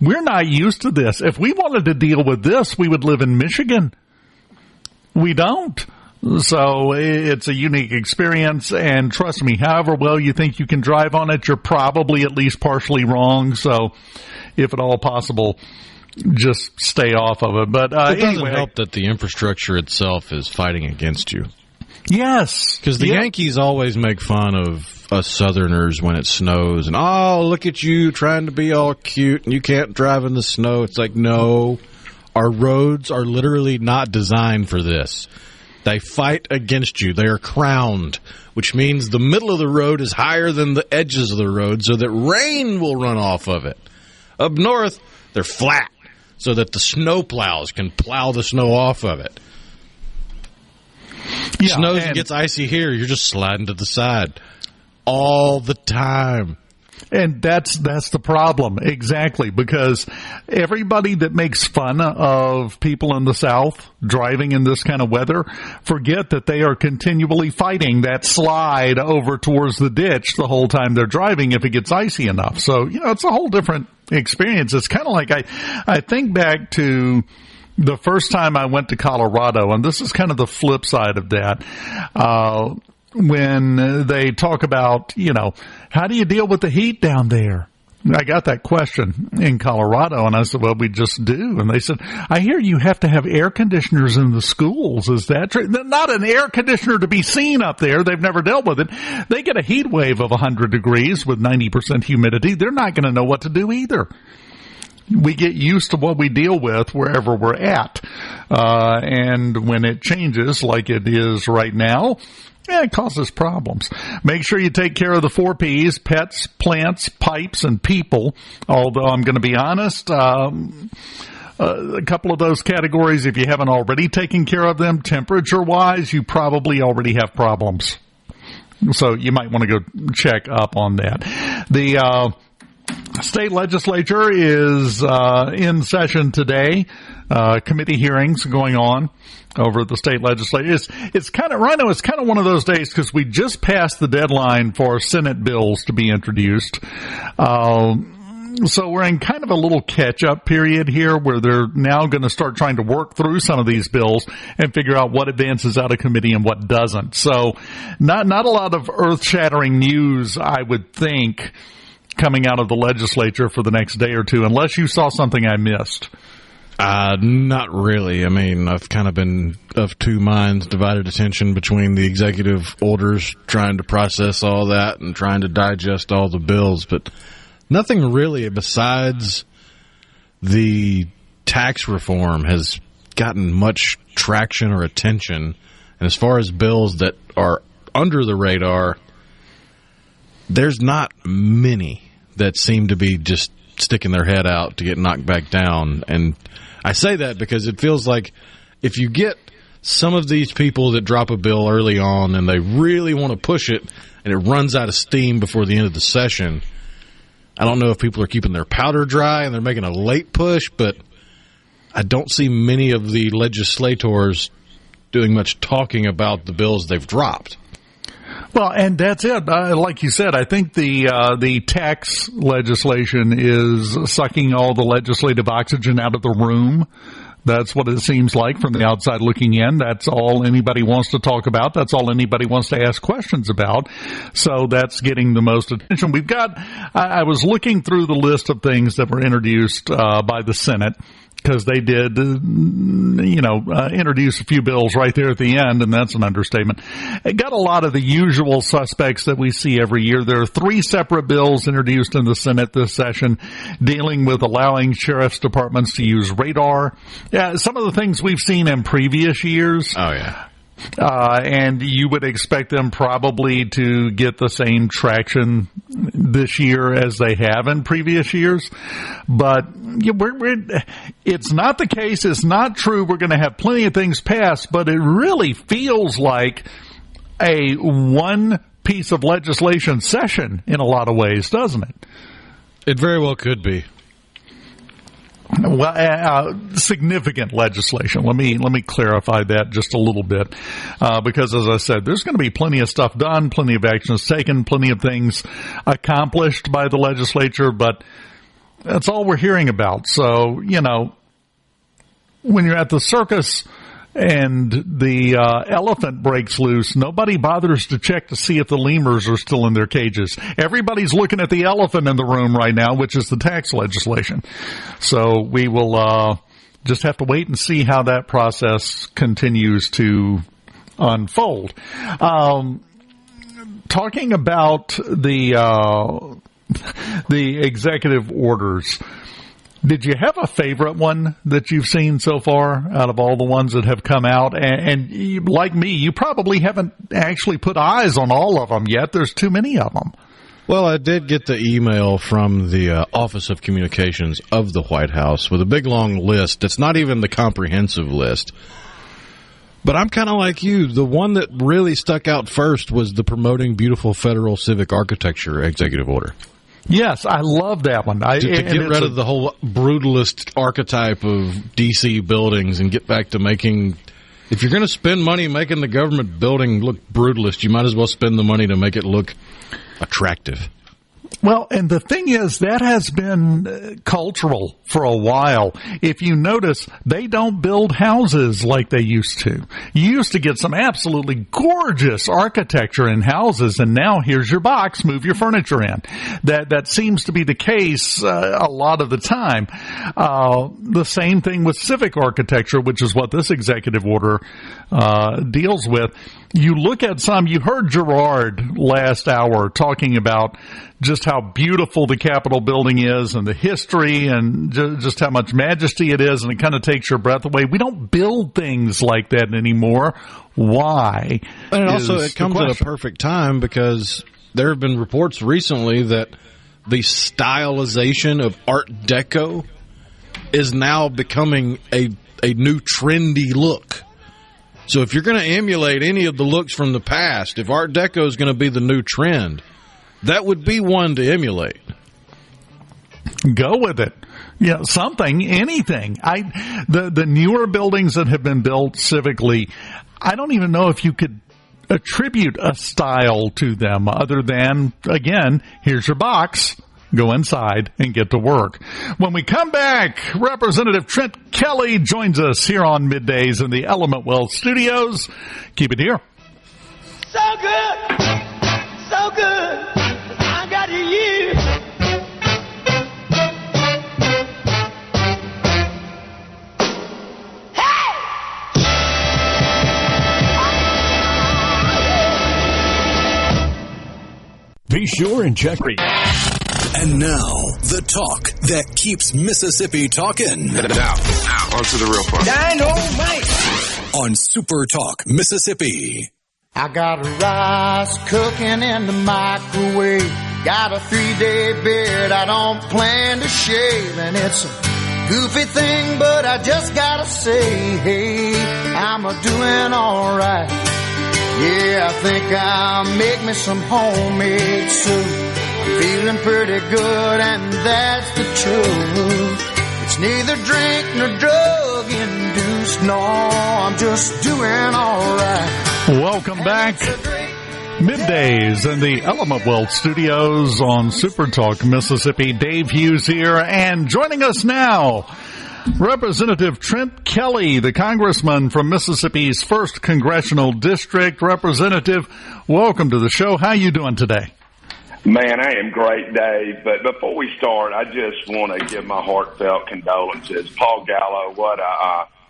We're not used to this. If we wanted to deal with this, we would live in Michigan. We don't. So it's a unique experience, and trust me, however well you think you can drive on it, you're probably at least partially wrong. So if at all possible, just stay off of it. But it doesn't help that the infrastructure itself is fighting against you. Yes. Because the Yankees always make fun of us Southerners when it snows, and, oh, look at you trying to be all cute, and you can't drive in the snow. It's like, no, our roads are literally not designed for this. They fight against you. They are crowned, which means the middle of the road is higher than the edges of the road so that rain will run off of it. Up north, they're flat so that the snow plows can plow the snow off of it. Yeah, snows and gets icy here, you're just sliding to the side all the time. And that's the problem, exactly, because everybody that makes fun of people in the South driving in this kind of weather forget that they are continually fighting that slide over towards the ditch the whole time they're driving if it gets icy enough. So, it's a whole different experience. It's kind of like I think back to the first time I went to Colorado, and this is kind of the flip side of that. When they talk about, how do you deal with the heat down there? I got that question in Colorado, and I said, well, we just do. And they said, I hear you have to have air conditioners in the schools. Is that true? Not an air conditioner to be seen up there. They've never dealt with it. They get a heat wave of 100 degrees with 90% humidity. They're not going to know what to do either. We get used to what we deal with wherever we're at. And when it changes like it is right now, it causes problems. Make sure you take care of the 4 Ps, pets, plants, pipes, and people. Although I'm going to be honest, a couple of those categories, if you haven't already taken care of them, temperature-wise, you probably already have problems. So you might want to go check up on that. The state legislature is in session today. Committee hearings going on over at the state legislature. It's kind of, Rhino, it's kind of one of those days because we just passed the deadline for Senate bills to be introduced. So we're in kind of a little catch-up period here where they're now going to start trying to work through some of these bills and figure out what advances out of committee and what doesn't. So not a lot of earth-shattering news, I would think, coming out of the legislature for the next day or two, unless you saw something I missed. Not really. I mean, I've kind of been of two minds, divided attention between the executive orders, trying to process all that and trying to digest all the bills, but nothing really besides the tax reform has gotten much traction or attention. And as far as bills that are under the radar, there's not many that seem to be just sticking their head out to get knocked back down. And I say that because it feels like if you get some of these people that drop a bill early on and they really want to push it and it runs out of steam before the end of the session, I don't know if people are keeping their powder dry and they're making a late push, but I don't see many of the legislators doing much talking about the bills they've dropped. Well, and that's it. Like you said, I think the tax legislation is sucking all the legislative oxygen out of the room. That's what it seems like from the outside looking in. That's all anybody wants to talk about. That's all anybody wants to ask questions about. So that's getting the most attention. We've got, I was looking through the list of things that were introduced by the Senate, because they did, introduce a few bills right there at the end, and that's an understatement. It got a lot of the usual suspects that we see every year. There are 3 separate bills introduced in the Senate this session dealing with allowing sheriff's departments to use radar. Yeah, some of the things we've seen in previous years. Oh, yeah. And you would expect them probably to get the same traction this year as they have in previous years. But it's not the case. It's not true. We're going to have plenty of things passed, but it really feels like a one piece of legislation session in a lot of ways, doesn't it? It very well could be. Well, significant legislation. Let me clarify that just a little bit, because as I said, there's going to be plenty of stuff done, plenty of actions taken, plenty of things accomplished by the legislature, but that's all we're hearing about. So, when you're at the circus and the elephant breaks loose, nobody bothers to check to see if the lemurs are still in their cages. Everybody's looking at the elephant in the room right now, which is the tax legislation. So we will just have to wait and see how that process continues to unfold. Talking about the executive orders, did you have a favorite one that you've seen so far out of all the ones that have come out? And you, like me, you probably haven't actually put eyes on all of them yet. There's too many of them. Well, I did get the email from the Office of Communications of the White House with a big, long list. It's not even the comprehensive list. But I'm kind of like you. The one that really stuck out first was the Promoting Beautiful Federal Civic Architecture executive order. Yes, I love that one. To get rid of the whole brutalist archetype of D.C. buildings and get back to making... If you're going to spend money making the government building look brutalist, you might as well spend the money to make it look attractive. Well, and the thing is, that has been cultural for a while. If you notice, they don't build houses like they used to. You used to get some absolutely gorgeous architecture in houses, and now here's your box, move your furniture in. That seems to be the case a lot of the time. The same thing with civic architecture, which is what this executive order deals with. You look at some, you heard Gerard last hour talking about just how beautiful the Capitol building is and the history and just how much majesty it is, and it kind of takes your breath away. We don't build things like that anymore. Why? And also, it comes at a perfect time because there have been reports recently that the stylization of Art Deco is now becoming a new trendy look. So if you're going to emulate any of the looks from the past, if Art Deco is going to be the new trend, that would be one to emulate. Go with it. Yeah, something, anything. The newer buildings that have been built civically, I don't even know if you could attribute a style to them other than, again, here's your box. Go inside and get to work. When we come back, Representative Trent Kelly joins us here on Middays in the Element Wealth Studios. Keep it here. So good, so good, I got you. Be sure and check. And now, the talk that keeps Mississippi talking. Now, on to the real part. Dynamite! On SuperTalk Mississippi. I got rice cooking in the microwave. Got a 3-day beard I don't plan to shave. And it's a goofy thing, but I just gotta say, hey, I'm doing alright. Yeah, I think I'll make me some homemade soup. Feeling pretty good, and that's the truth. It's neither drink nor drug induced. No, I'm just doing all right. Welcome back. Middays in the Element Wealth Studios on SuperTalk Mississippi. Dave Hughes here, and joining us now, Representative Trent Kelly, the congressman from Mississippi's 1st Congressional District. Representative, welcome to the show. How you doing today? Man, I am great, Dave. But before we start, I just want to give my heartfelt condolences. Paul Gallo,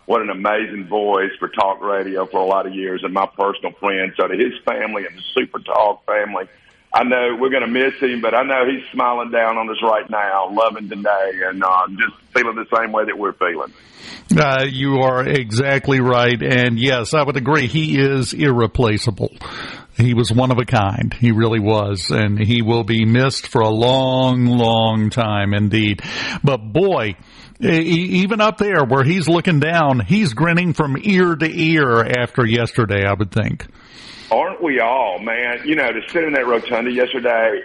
what an amazing voice for talk radio for a lot of years, and my personal friend. So to his family and the Super Talk family, I know we're going to miss him, but I know he's smiling down on us right now, loving today, and just feeling the same way that we're feeling. You are exactly right, and yes, I would agree. He is irreplaceable. He was one of a kind. He really was, and he will be missed for a long, long time indeed. But boy, even up there where he's looking down, he's grinning from ear to ear after yesterday, I would think. Aren't we all, man? You know, to sit in that rotunda yesterday,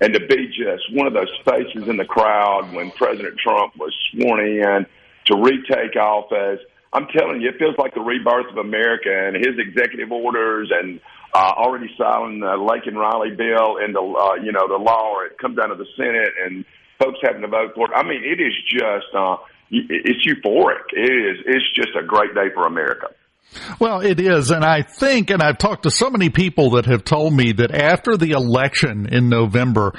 and to be just one of those faces in the crowd when President Trump was sworn in to retake office. I'm telling you, it feels like the rebirth of America, and his executive orders and already signing the Lake and Riley bill into, the law, or it comes down to the Senate and folks having to vote for it. I mean, it is just, it's euphoric. It's just a great day for America. Well, it is, and I think, and I've talked to so many people that have told me that after the election in November,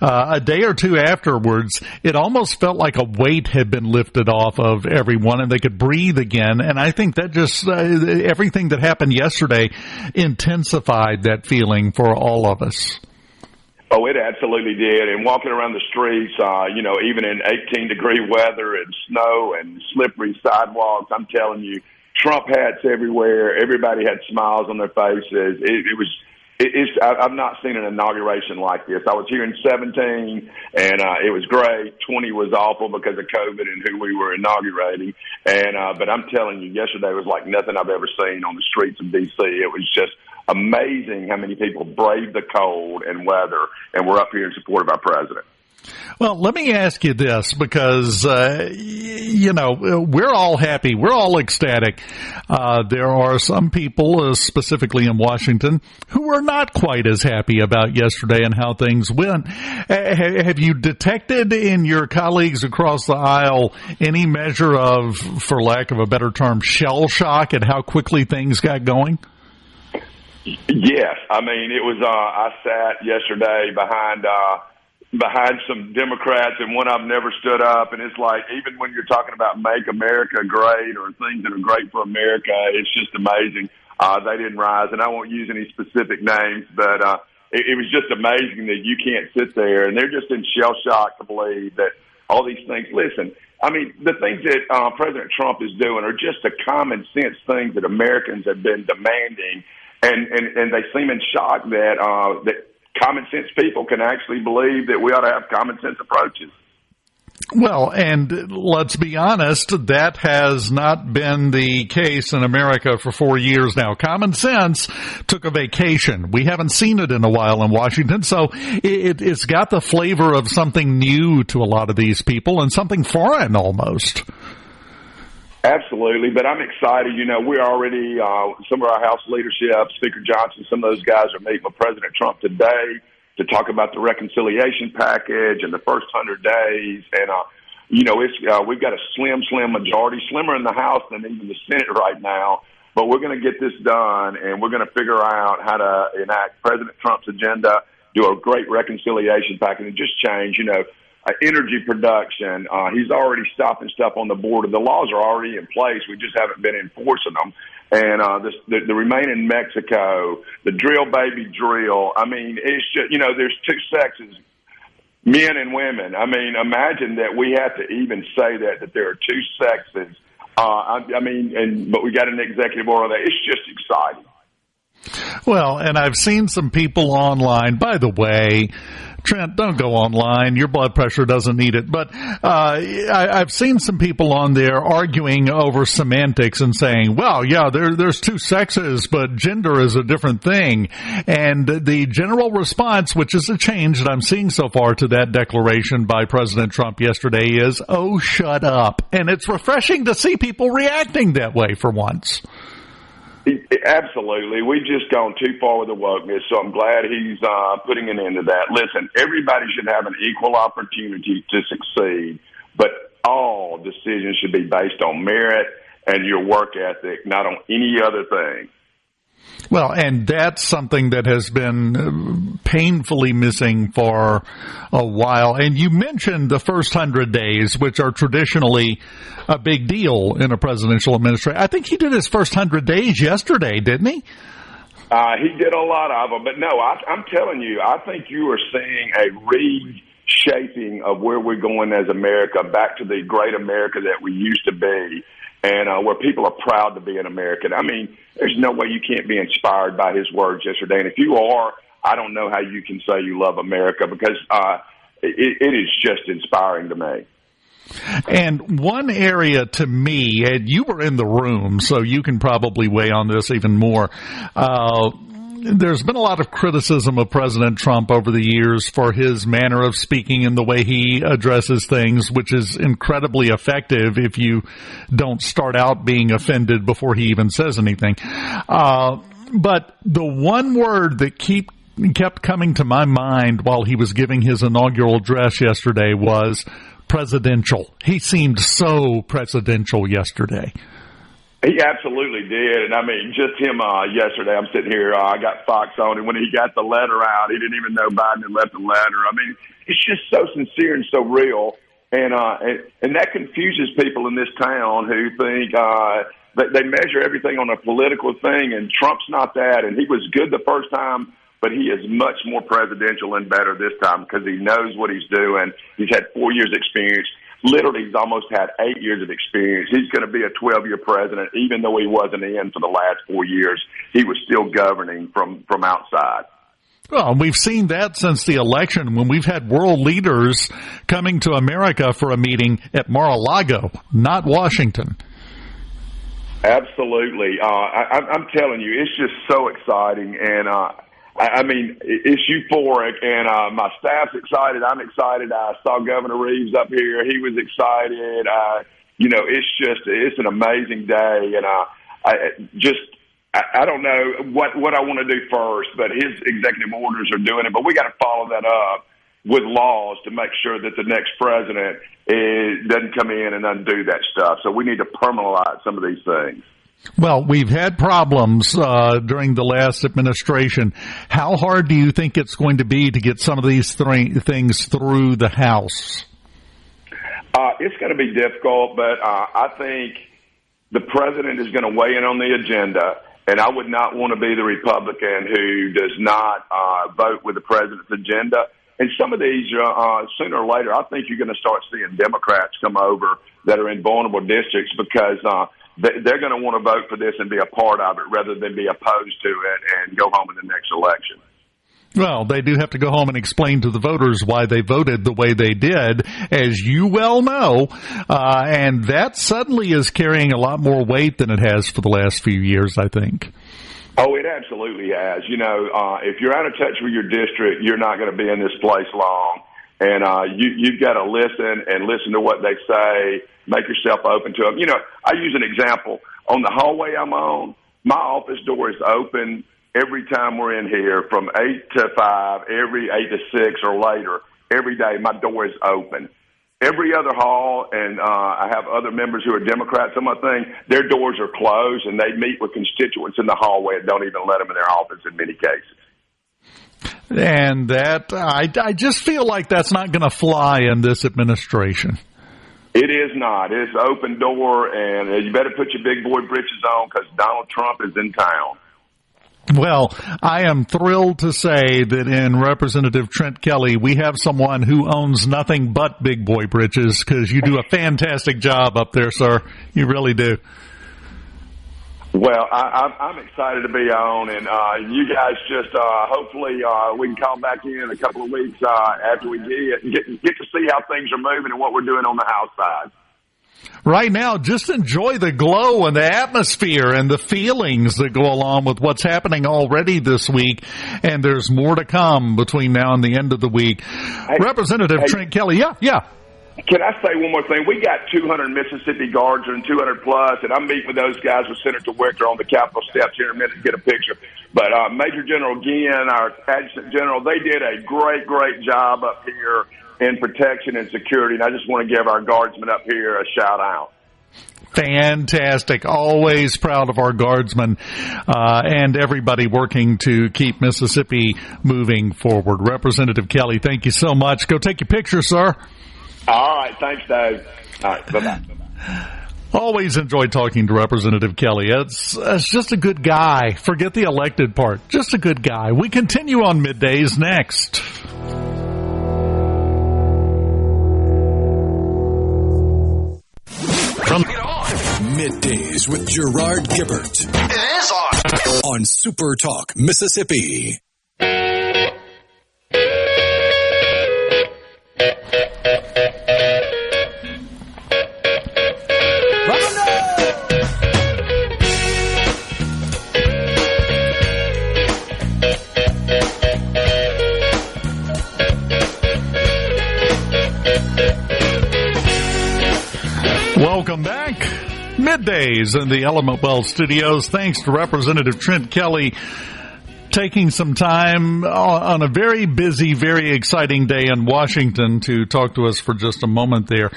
a day or two afterwards, it almost felt like a weight had been lifted off of everyone and they could breathe again. And I think that just, everything that happened yesterday intensified that feeling for all of us. Oh, it absolutely did. And walking around the streets, even in 18-degree weather and snow and slippery sidewalks, I'm telling you, Trump hats everywhere. Everybody had smiles on their faces. I've not seen an inauguration like this. I was here in 17, and it was great. 20 was awful because of COVID and who we were inaugurating. But I'm telling you, yesterday was like nothing I've ever seen on the streets of D.C. It was just amazing how many people braved the cold and weather and were up here in support of our president. Well, let me ask you this, because, we're all happy. We're all ecstatic. There are some people, specifically in Washington, who are not quite as happy about yesterday and how things went. Have you detected in your colleagues across the aisle any measure of, for lack of a better term, shell shock at how quickly things got going? Yes. I mean, it was, I sat yesterday behind some Democrats, and one of them never stood up. And it's like, even when you're talking about make America great or things that are great for America, it's just amazing. They didn't rise, and I won't use any specific names, but it was just amazing that you can't sit there, and they're just in shell shock to believe that all these things. Listen, I mean, the things that President Trump is doing are just the common sense things that Americans have been demanding, and they seem in shock that common sense people can actually believe that we ought to have common sense approaches. Well, and let's be honest, that has not been the case in America for 4 years now. Common sense took a vacation. We haven't seen it in a while in Washington, so it's got the flavor of something new to a lot of these people and something foreign almost. Absolutely, but I'm excited. We're already, some of our House leadership, Speaker Johnson, some of those guys are meeting with President Trump today to talk about the reconciliation package and the first 100 days. And, we've got a slim majority, slimmer in the House than even the Senate right now. But we're going to get this done, and we're going to figure out how to enact President Trump's agenda, do a great reconciliation package, and just change, energy production. He's already stopping stuff on the border. The laws are already in place. We just haven't been enforcing them. And the Remain in Mexico, the drill baby drill. I mean, it's just, there's two sexes, men and women. I mean, imagine that we have to even say that there are two sexes. But we got an executive order that it's just exciting. Well, and I've seen some people online, by the way, Trent, don't go online. Your blood pressure doesn't need it. But I've seen some people on there arguing over semantics and saying, well, yeah, there's two sexes, but gender is a different thing. And the general response, which is a change that I'm seeing so far to that declaration by President Trump yesterday, is, oh, shut up. And it's refreshing to see people reacting that way for once. Absolutely. We've just gone too far with the wokeness, so I'm glad he's putting an end to that. Listen, everybody should have an equal opportunity to succeed, but all decisions should be based on merit and your work ethic, not on any other thing. Well, and that's something that has been painfully missing for a while. And you mentioned the first 100 days, which are traditionally a big deal in a presidential administration. I think he did his first 100 days yesterday, didn't he? He did a lot of them. But no, I'm telling you, I think you are seeing a reshaping of where we're going as America, back to the great America that we used to be. And where people are proud to be an American. I mean, there's no way you can't be inspired by his words yesterday. And if you are, I don't know how you can say you love America, because it is just inspiring to me. And one area to me, and you were in the room, so you can probably weigh on this even more, there's been a lot of criticism of President Trump over the years for his manner of speaking and the way he addresses things, which is incredibly effective if you don't start out being offended before he even says anything. But the one word that kept coming to my mind while he was giving his inaugural address yesterday was presidential. He seemed so presidential yesterday. He absolutely did. And, I mean, just him yesterday, I'm sitting here, I got Fox on, and when he got the letter out, he didn't even know Biden had left the letter. I mean, it's just so sincere and so real. And that confuses people in this town who think they measure everything on a political thing, and Trump's not that. And he was good the first time, but he is much more presidential and better this time because he knows what he's doing. He's had 4 years' experience. Literally, he's almost had 8 years of experience. He's going to be a 12-year president, even though he wasn't in for the last 4 years. He was still governing from outside. Well, we've seen that since the election when we've had world leaders coming to America for a meeting at Mar-a-Lago, not Washington. Absolutely. I'm telling you, it's just so exciting. And, I mean, it's euphoric, and my staff's excited. I'm excited. I saw Governor Reeves up here. He was excited. It's an amazing day, and I don't know what I want to do first, but his executive orders are doing it. But we got to follow that up with laws to make sure that the next president doesn't come in and undo that stuff. So we need to permanentize some of these things. Well, we've had problems during the last administration. How hard do you think it's going to be to get some of these things through the House? It's going to be difficult, but I think the president is going to weigh in on the agenda, and I would not want to be the Republican who does not vote with the president's agenda. And some of these, sooner or later, I think you're going to start seeing Democrats come over that are in vulnerable districts because they're going to want to vote for this and be a part of it rather than be opposed to it and go home in the next election. Well, they do have to go home and explain to the voters why they voted the way they did, as you well know, and that suddenly is carrying a lot more weight than it has for the last few years, I think. Oh, it absolutely has. You know, if you're out of touch with your district, you're not going to be in this place long. And you've got to listen to what they say, make yourself open to them. You know, I use an example. On the hallway I'm on, my office door is open every time we're in here from 8 to 5, every 8 to 6 or later. Every day my door is open. Every other hall, and I have other members who are Democrats on my thing, their doors are closed, and they meet with constituents in the hallway and don't even let them in their office in many cases. And that, I just feel like that's not going to fly in this administration. It is not. It's open door, and you better put your big boy britches on because Donald Trump is in town. Well, I am thrilled to say that in Representative Trent Kelly, we have someone who owns nothing but big boy britches because you do a fantastic job up there, sir. You really do. Well, I'm excited to be on, and you guys just hopefully we can call back in a couple of weeks after we get to see how things are moving and what we're doing on the House side. Right now, just enjoy the glow and the atmosphere and the feelings that go along with what's happening already this week, and there's more to come between now and the end of the week. Representative Trent Kelly, yeah. Can I say one more thing? We got 200 Mississippi Guards and 200 plus, and I'm meeting with those guys with Senator Wicker on the Capitol steps here in a minute to get a picture. But Major General Ginn, our Adjutant General, they did a great job up here in protection and security, and I just want to give our Guardsmen up here a shout-out. Fantastic. Always proud of our Guardsmen and everybody working to keep Mississippi moving forward. Representative Kelly, thank you so much. Go take your picture, sir. All right. Thanks, Dave. All right. Bye-bye. Always enjoy talking to Representative Kelly. It's just a good guy. Forget the elected part. Just a good guy. We continue on Middays next. Middays with Gerard Gibert. It is on SuperTalk Mississippi. Middays in the Element Well studios. Thanks to Representative Trent Kelly taking some time on a very busy, very exciting day in Washington to talk to us for just a moment there.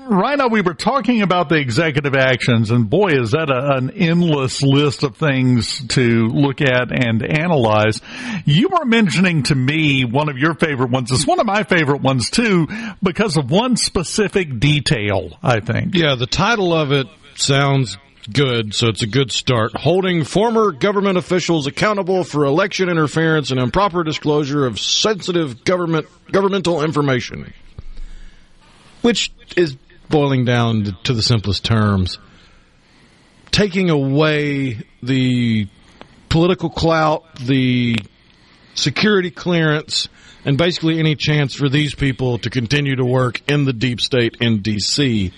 Rhino, we were talking about the executive actions, and boy, is that an endless list of things to look at and analyze. You were mentioning to me one of your favorite ones. It's one of my favorite ones, too, because of one specific detail, I think. Yeah, the title of it sounds good, so it's a good start. Holding former government officials accountable for election interference and improper disclosure of sensitive governmental information, which is boiling down to the simplest terms, taking away the political clout, the security clearance, and basically any chance for these people to continue to work in the deep state in D.C.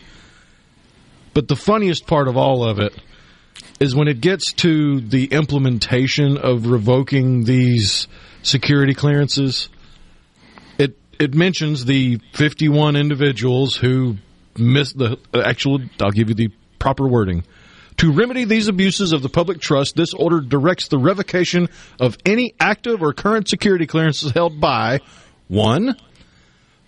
But the funniest part of all of it is when it gets to the implementation of revoking these security clearances, it mentions the 51 individuals who missed the actual, I'll give you the proper wording. To remedy these abuses of the public trust, this order directs the revocation of any active or current security clearances held by 1.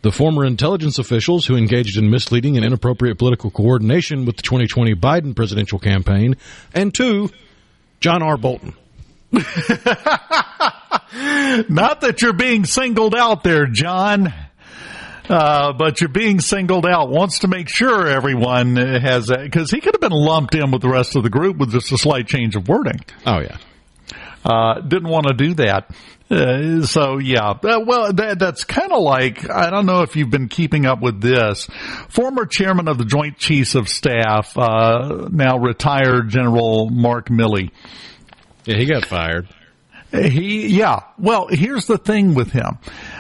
The former intelligence officials who engaged in misleading and inappropriate political coordination with the 2020 Biden presidential campaign, and 2, John R. Bolton. Not that you're being singled out there, John. But you're being singled out. Wants to make sure everyone has that, because he could have been lumped in with the rest of the group with just a slight change of wording. Oh, yeah. Didn't want to do that. So, yeah. Well, that's kind of like, I don't know if you've been keeping up with this. Former chairman of the Joint Chiefs of Staff, now retired General Mark Milley. Yeah, he got fired. Well, here's the thing with him.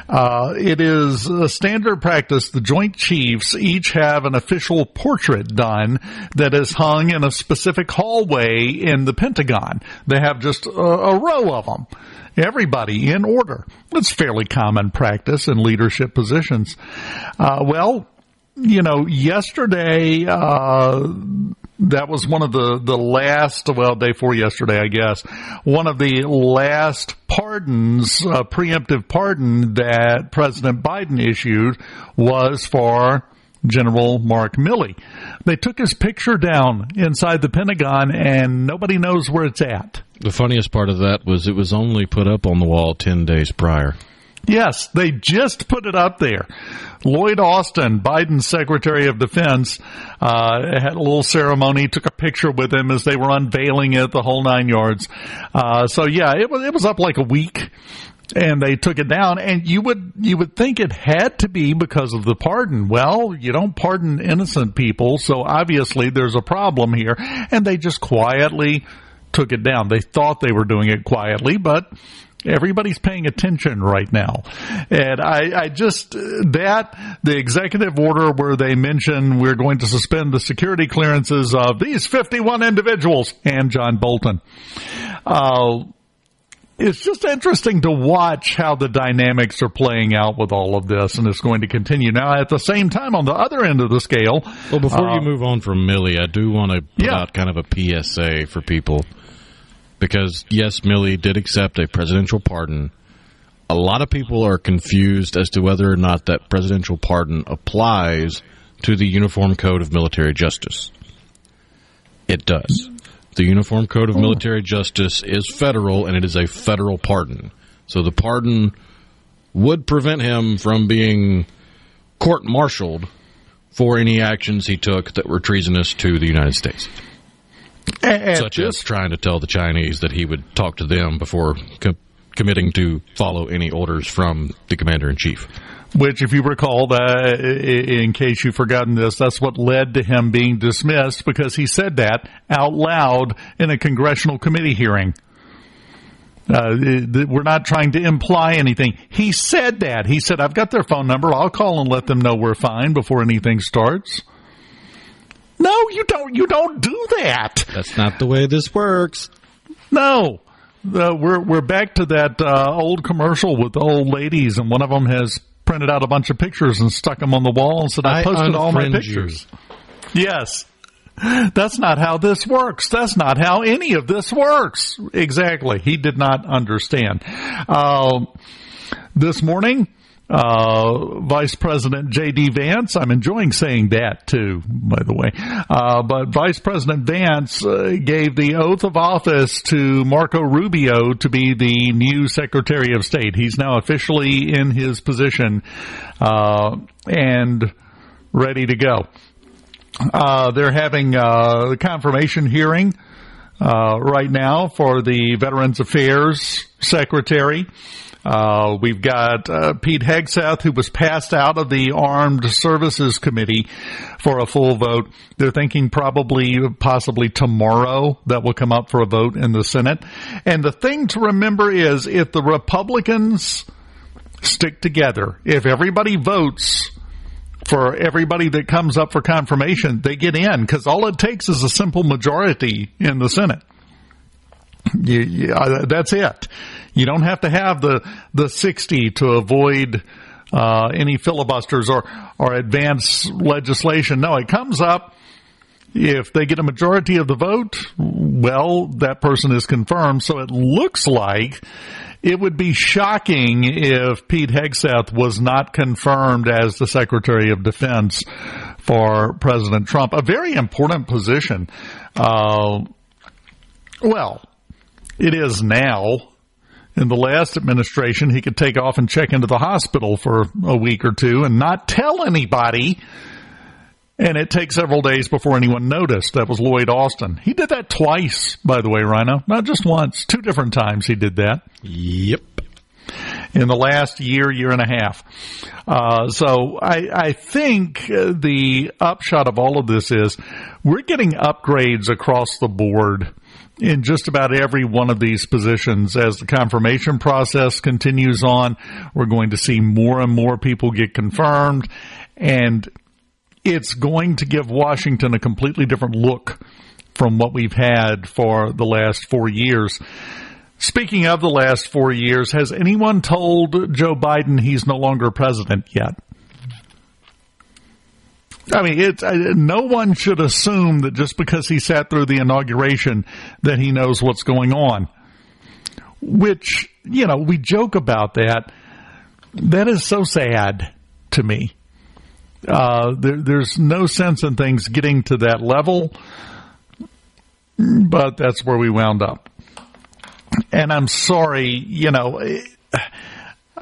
It is a standard practice. The Joint Chiefs each have an official portrait done that is hung in a specific hallway in the Pentagon. They have just a row of them. Everybody in order. It's fairly common practice in leadership positions. Yesterday, that was one of the last, day before yesterday, I guess, one of the last pardons, preemptive pardon that President Biden issued was for General Mark Milley. They took his picture down inside the Pentagon, and nobody knows where it's at. The funniest part of that was it was only put up on the wall 10 days prior. Yes, they just put it up there. Lloyd Austin, Biden's Secretary of Defense, had a little ceremony, took a picture with him as they were unveiling it, the whole 9 yards. It was up like a week, and they took it down. And you would think it had to be because of the pardon. Well, you don't pardon innocent people, so obviously there's a problem here. And they just quietly took it down. They thought they were doing it quietly, but everybody's paying attention right now. And the executive order where they mention we're going to suspend the security clearances of these 51 individuals and John Bolton. It's just interesting to watch how the dynamics are playing out with all of this, and it's going to continue. Now, at the same time, on the other end of the scale... Well, before you move on from Milley, I do want to put out kind of a PSA for people. Because, yes, Milley did accept a presidential pardon. A lot of people are confused as to whether or not that presidential pardon applies to the Uniform Code of Military Justice. It does. The Uniform Code of Military Justice is federal, and it is a federal pardon. So the pardon would prevent him from being court-martialed for any actions he took that were treasonous to the United States. Such as trying to tell the Chinese that he would talk to them before committing to follow any orders from the commander-in-chief. Which, if you recall, in case you've forgotten this, that's what led to him being dismissed, because he said that out loud in a congressional committee hearing. We're not trying to imply anything. He said that. He said, I've got their phone number. I'll call and let them know we're fine before anything starts. No, you don't. You don't do that. That's not the way this works. No. We're back to that old commercial with the old ladies, and one of them has printed out a bunch of pictures and stuck them on the wall and said, I posted all my pictures. Yes. That's not how this works. That's not how any of this works. Exactly. He did not understand. This morning, Vice President J.D. Vance, I'm enjoying saying that too, by the way, but Vice President Vance gave the oath of office to Marco Rubio to be the new Secretary of State. He's now officially in his position and ready to go. They're having a confirmation hearing right now for the Veterans Affairs Secretary. We've got Pete Hegseth, who was passed out of the Armed Services Committee for a full vote. They're thinking possibly tomorrow that will come up for a vote in the Senate. And the thing to remember is if the Republicans stick together, if everybody votes for everybody that comes up for confirmation, they get in, because all it takes is a simple majority in the Senate. That's it. You don't have to have the 60 to avoid any filibusters or advance legislation. No, it comes up. If they get a majority of the vote, well, that person is confirmed. So it looks like it would be shocking if Pete Hegseth was not confirmed as the Secretary of Defense for President Trump. A very important position. Well, it is now. In the last administration, he could take off and check into the hospital for a week or two and not tell anybody. And it takes several days before anyone noticed. That was Lloyd Austin. He did that twice, by the way, Rhino. Not just once. 2 different times he did that. Yep. In the last year and a half. So I think the upshot of all of this is we're getting upgrades across the board in just about every one of these positions. As the confirmation process continues on, we're going to see more and more people get confirmed, and it's going to give Washington a completely different look from what we've had for the last 4 years. Speaking of the last 4 years, has anyone told Joe Biden he's no longer president yet? I mean, no one should assume that just because he sat through the inauguration that he knows what's going on. Which, we joke about that. That is so sad to me. There's no sense in things getting to that level, but that's where we wound up. And I'm sorry,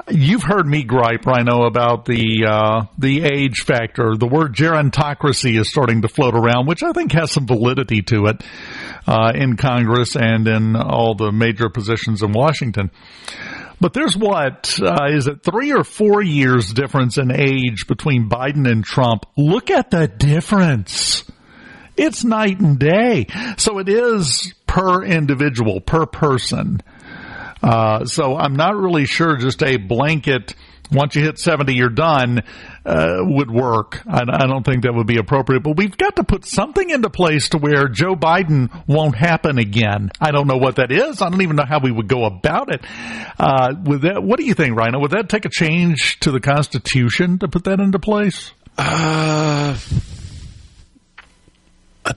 you've heard me gripe, Rhino, about the age factor. The word gerontocracy is starting to float around, which I think has some validity to it in Congress and in all the major positions in Washington. But there's is it 3 or 4 years difference in age between Biden and Trump? Look at the difference. It's night and day. So it is per individual, per person. So I'm not really sure just a blanket, once you hit 70, you're done, would work. I don't think that would be appropriate. But we've got to put something into place to where Joe Biden won't happen again. I don't know what that is. I don't even know how we would go about it. With that, what do you think, Rhino? Would that take a change to the Constitution to put that into place? I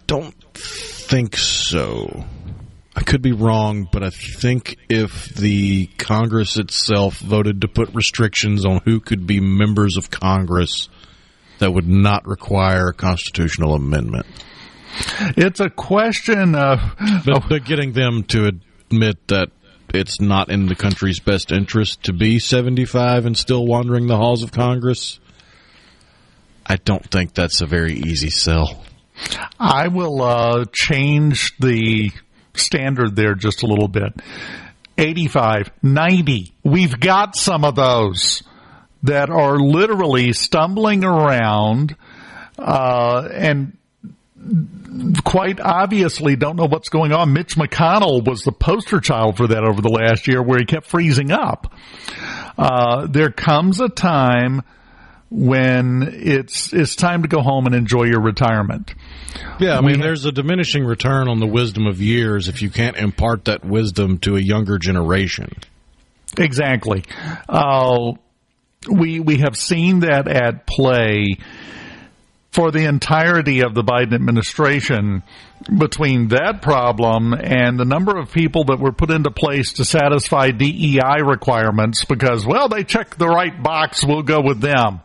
don't think so. I could be wrong, but I think if the Congress itself voted to put restrictions on who could be members of Congress, that would not require a constitutional amendment. It's a question of... But getting them to admit that it's not in the country's best interest to be 75 and still wandering the halls of Congress, I don't think that's a very easy sell. I will change the standard there just a little bit. 85, 90. We've got some of those that are literally stumbling around and quite obviously don't know what's going on. Mitch McConnell was the poster child for that over the last year, where he kept freezing up. There comes a time when it's time to go home and enjoy your retirement. Yeah, I mean, there's a diminishing return on the wisdom of years if you can't impart that wisdom to a younger generation. Exactly. We have seen that at play for the entirety of the Biden administration between that problem and the number of people that were put into place to satisfy DEI requirements because, well, they checked the right box, we'll go with them.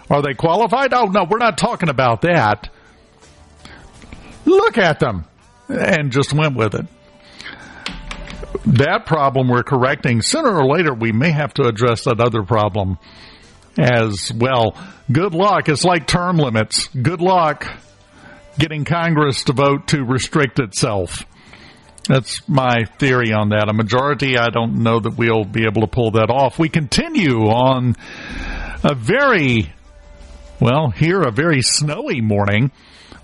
Are they qualified? Oh, no, we're not talking about that. Look at them. And just went with it. That problem we're correcting. Sooner or later, we may have to address that other problem as well. Good luck. It's like term limits. Good luck getting Congress to vote to restrict itself. That's my theory on that. A majority, I don't know that we'll be able to pull that off. We continue on a very snowy morning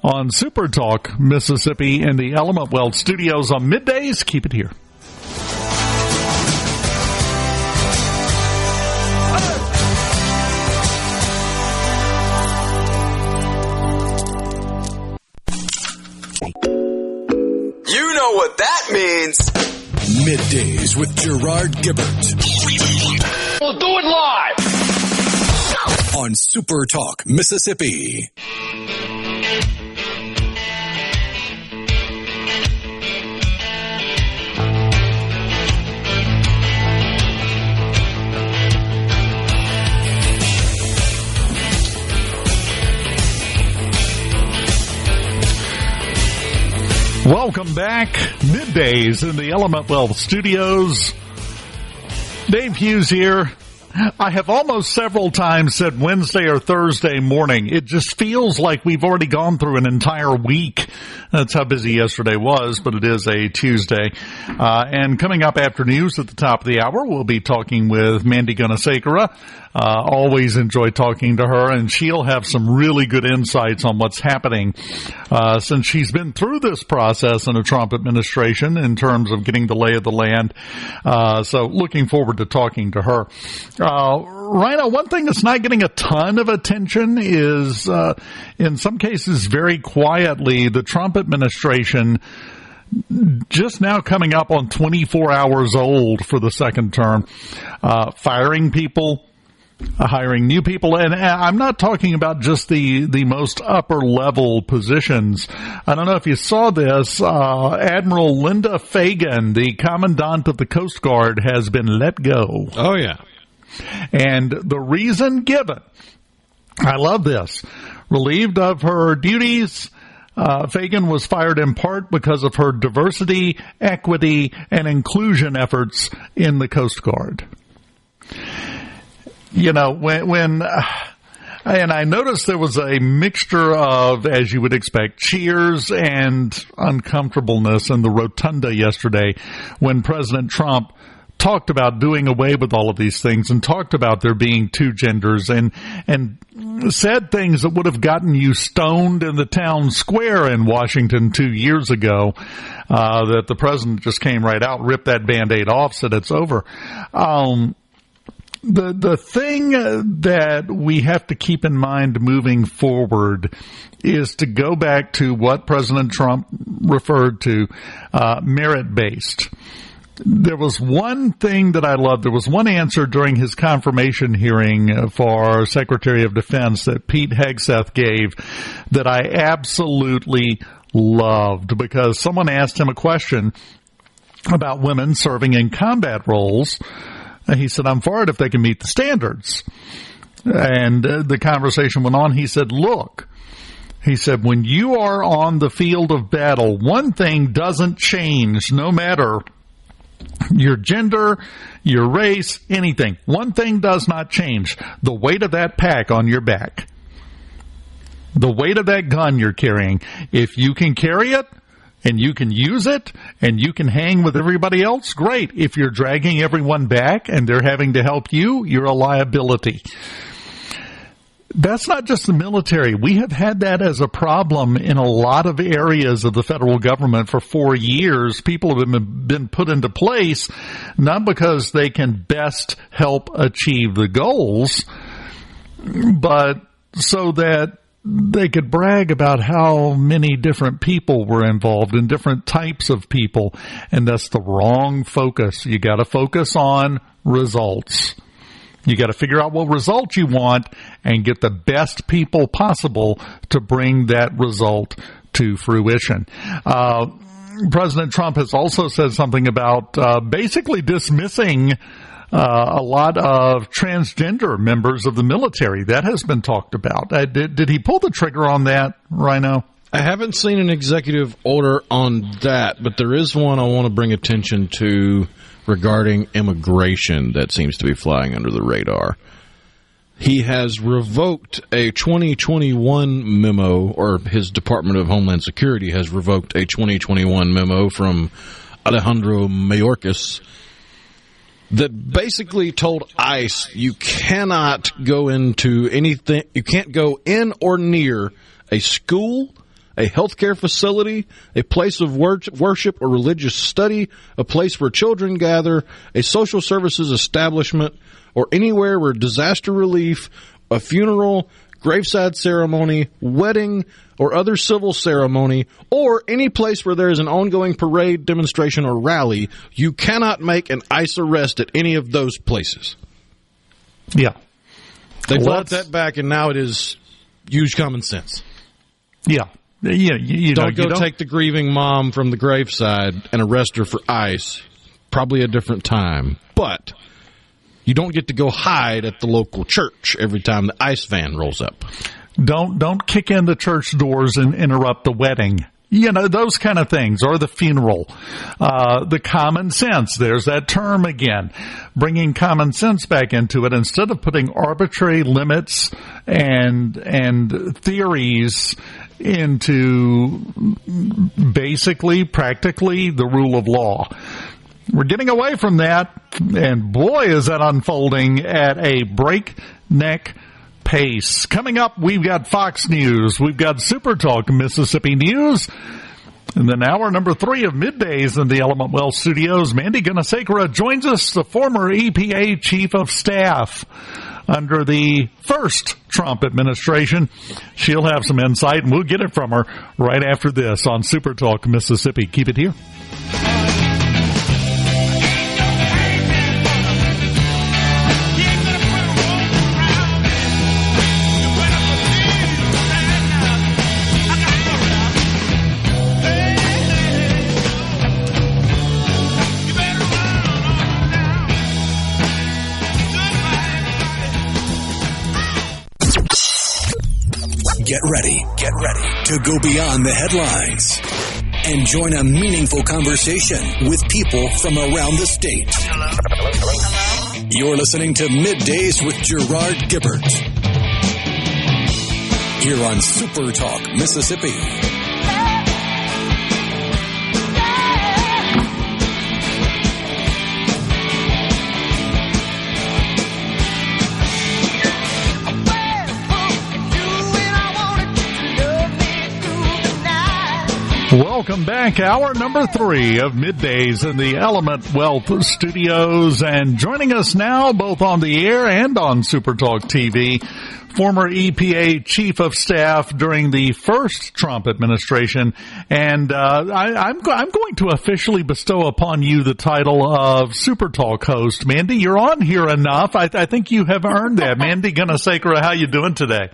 on SuperTalk Mississippi in the Element Wealth Studios on Middays. Keep it here. You know what that means. Middays with Gerard Gibert. We'll do it live on SuperTalk Mississippi. Welcome back. Middays in the Element Wealth Studios. Dave Hughes here. I have almost several times said Wednesday or Thursday morning. It just feels like we've already gone through an entire week. That's how busy yesterday was, but it is a Tuesday. And coming up after news at the top of the hour, we'll be talking with Mandy Gunasekara. Always enjoy talking to her, and she'll have some really good insights on what's happening since she's been through this process in a Trump administration in terms of getting the lay of the land. So looking forward to talking to her. Rhino, one thing that's not getting a ton of attention is, in some cases very quietly, the Trump administration just now coming up on 24 hours old for the second term, firing people, hiring new people. And I'm not talking about just the most upper level positions. I don't know if you saw this. Admiral Linda Fagan, the commandant of the Coast Guard, has been let go. Oh, yeah. And the reason given, I love this, relieved of her duties, Fagan was fired in part because of her diversity, equity, and inclusion efforts in the Coast Guard. You know, when and I noticed there was a mixture of, as you would expect, cheers and uncomfortableness in the rotunda yesterday when President Trump talked about doing away with all of these things and talked about there being two genders and said things that would have gotten you stoned in the town square in Washington 2 years ago, that the president just came right out, ripped that Band-Aid off, said it's over. The thing that we have to keep in mind moving forward is to go back to what President Trump referred to, merit-based. There was one thing that I loved. There was one answer during his confirmation hearing for Secretary of Defense that Pete Hegseth gave that I absolutely loved, because someone asked him a question about women serving in combat roles. He said, I'm for it if they can meet the standards. And the conversation went on. He said, look, he said, when you are on the field of battle, one thing doesn't change no matter your gender, your race, anything. One thing does not change: the weight of that pack on your back. The weight of that gun you're carrying. If you can carry it, and you can use it, and you can hang with everybody else, great. If you're dragging everyone back and they're having to help you, you're a liability. That's not just the military. We have had that as a problem in a lot of areas of the federal government for 4 years. People have been put into place not because they can best help achieve the goals, but so that they could brag about how many different people were involved and different types of people. And that's the wrong focus. You got to focus on results. You got to figure out what result you want and get the best people possible to bring that result to fruition. President Trump has also said something about basically dismissing a lot of transgender members of the military. That has been talked about. Did he pull the trigger on that, Rhino? I haven't seen an executive order on that, but there is one I want to bring attention to regarding immigration that seems to be flying under the radar. He has revoked a 2021 memo, or his Department of Homeland Security has revoked a 2021 memo from Alejandro Mayorkas that basically told ICE you cannot go into anything, you can't go in or near a school, a healthcare facility, a place of worship or religious study, a place where children gather, a social services establishment, or anywhere where disaster relief, a funeral, graveside ceremony, wedding, or other civil ceremony, or any place where there is an ongoing parade, demonstration, or rally, you cannot make an ICE arrest at any of those places. Yeah. They brought that back, and now it is use common sense. Yeah. You don't take the grieving mom from the graveside and arrest her for ICE. Probably a different time. But you don't get to go hide at the local church every time the ICE van rolls up. Don't kick in the church doors and interrupt the wedding. Those kind of things, or the funeral. The common sense, there's that term again. Bringing common sense back into it instead of putting arbitrary limits and theories into basically, practically the rule of law. We're getting away from that, and boy, is that unfolding at a breakneck pace. Coming up, we've got Fox News, we've got SuperTalk Mississippi News, and then hour number 3 of Middays in the Element Wealth Studios. Mandy Gunasekara joins us, the former EPA Chief of Staff under the first Trump administration. She'll have some insight, and we'll get it from her right after this on SuperTalk Mississippi. Keep it here. Get ready to go beyond the headlines and join a meaningful conversation with people from around the state. Hello? You're listening to Middays with Gerard Gibert here on SuperTalk Mississippi. Welcome back. Hour number 3 of Middays in the Element Wealth Studios. And joining us now, both on the air and on SuperTalk TV, former EPA Chief of Staff during the first Trump administration. And I'm going to officially bestow upon you the title of SuperTalk host. Mandy, you're on here enough. I think you have earned that. Mandy Gunasekara, how you doing today?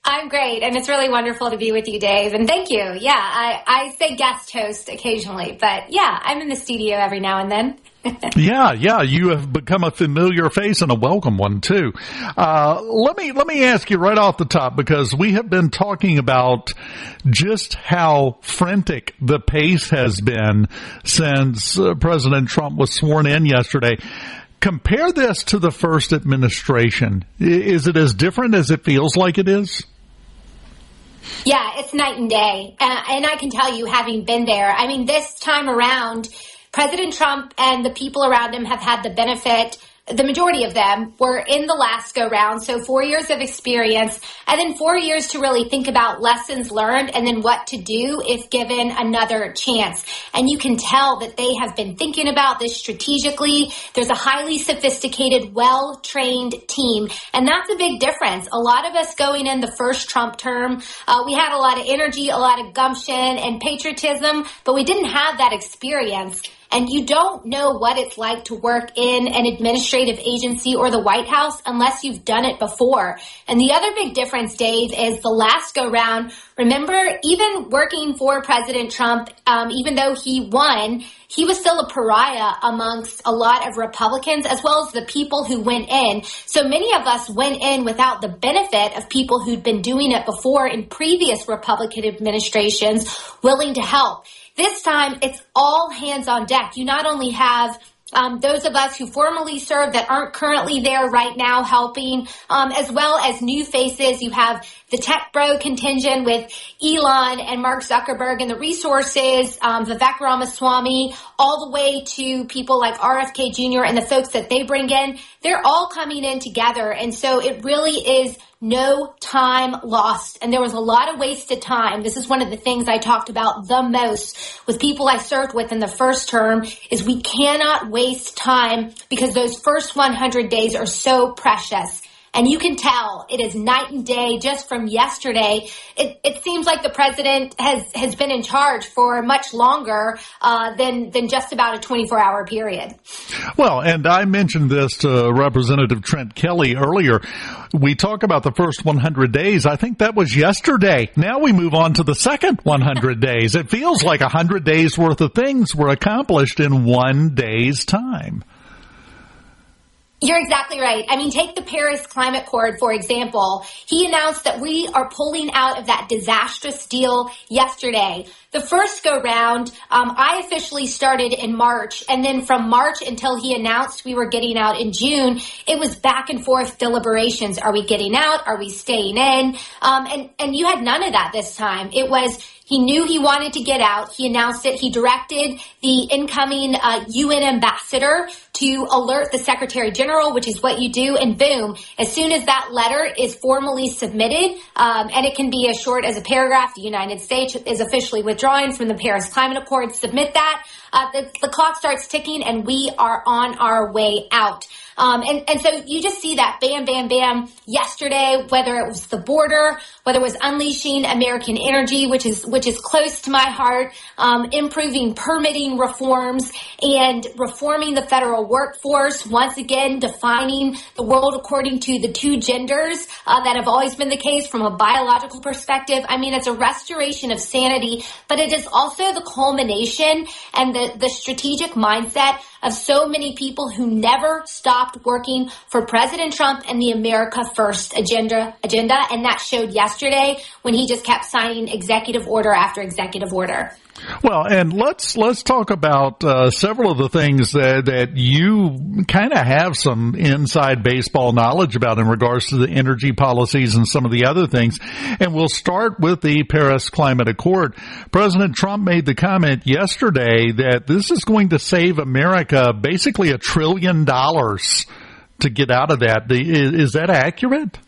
I'm great, and it's really wonderful to be with you, Dave, and thank you. Yeah, I say guest host occasionally, but yeah, I'm in the studio every now and then. Yeah, you have become a familiar face and a welcome one, too. Let me ask you right off the top, because we have been talking about just how frantic the pace has been since President Trump was sworn in yesterday. Compare this to the first administration. Is it as different as it feels like it is? Yeah, it's night and day. And I can tell you, having been there, I mean, this time around, President Trump and the people around him have had the benefit. The majority of them were in the last go round. So 4 years of experience and then 4 years to really think about lessons learned and then what to do if given another chance. And you can tell that they have been thinking about this strategically. There's a highly sophisticated, well-trained team. And that's a big difference. A lot of us going in the first Trump term, we had a lot of energy, a lot of gumption and patriotism, but we didn't have that experience. And you don't know what it's like to work in an administrative agency or the White House unless you've done it before. And the other big difference, Dave, is the last go round. Remember, even working for President Trump, even though he won, he was still a pariah amongst a lot of Republicans, as well as the people who went in. So many of us went in without the benefit of people who'd been doing it before in previous Republican administrations willing to help. This time, it's all hands on deck. You not only have those of us who formerly served that aren't currently there right now helping, as well as new faces. You have the tech bro contingent with Elon and Mark Zuckerberg and the resources, Vivek Ramaswamy, all the way to people like RFK Jr. and the folks that they bring in. They're all coming in together. And so it really is no time lost. And there was a lot of wasted time. This is one of the things I talked about the most with people I served with in the first term is we cannot waste time because those first 100 days are so precious. And you can tell it is night and day just from yesterday. It seems like the president has been in charge for much longer than just about a 24-hour period. Well, and I mentioned this to Representative Trent Kelly earlier. We talk about the first 100 days. I think that was yesterday. Now we move on to the second 100 days. It feels like 100 days worth of things were accomplished in 1 day's time. You're exactly right. I mean, take the Paris Climate Accord, for example. He announced that we are pulling out of that disastrous deal yesterday. The first go round, I officially started in March, and then from March until he announced we were getting out in June, it was back and forth deliberations. Are we getting out? Are we staying in? And you had none of that this time. It was, he knew he wanted to get out. He announced it. He directed the incoming UN ambassador to alert the Secretary General, which is what you do, and boom, as soon as that letter is formally submitted, and it can be as short as a paragraph, the United States is officially withdrawing from the Paris Climate Accord, submit that, the clock starts ticking and we are on our way out. And so you just see that bam, bam, bam yesterday, whether it was the border, whether it was unleashing American energy, which is close to my heart, improving permitting reforms and reforming the federal workforce, once again defining the world according to the two genders that have always been the case from a biological perspective. I mean, it's a restoration of sanity, but it is also the culmination and the strategic mindset of so many people who never stopped working for President Trump and the America First agenda, and that showed yesterday when he just kept signing executive order after executive order. Well, and let's talk about several of the things that you kind of have some inside baseball knowledge about in regards to the energy policies and some of the other things. And we'll start with the Paris Climate Accord. President Trump made the comment yesterday that this is going to save America basically $1 trillion to get out of that. Is that accurate?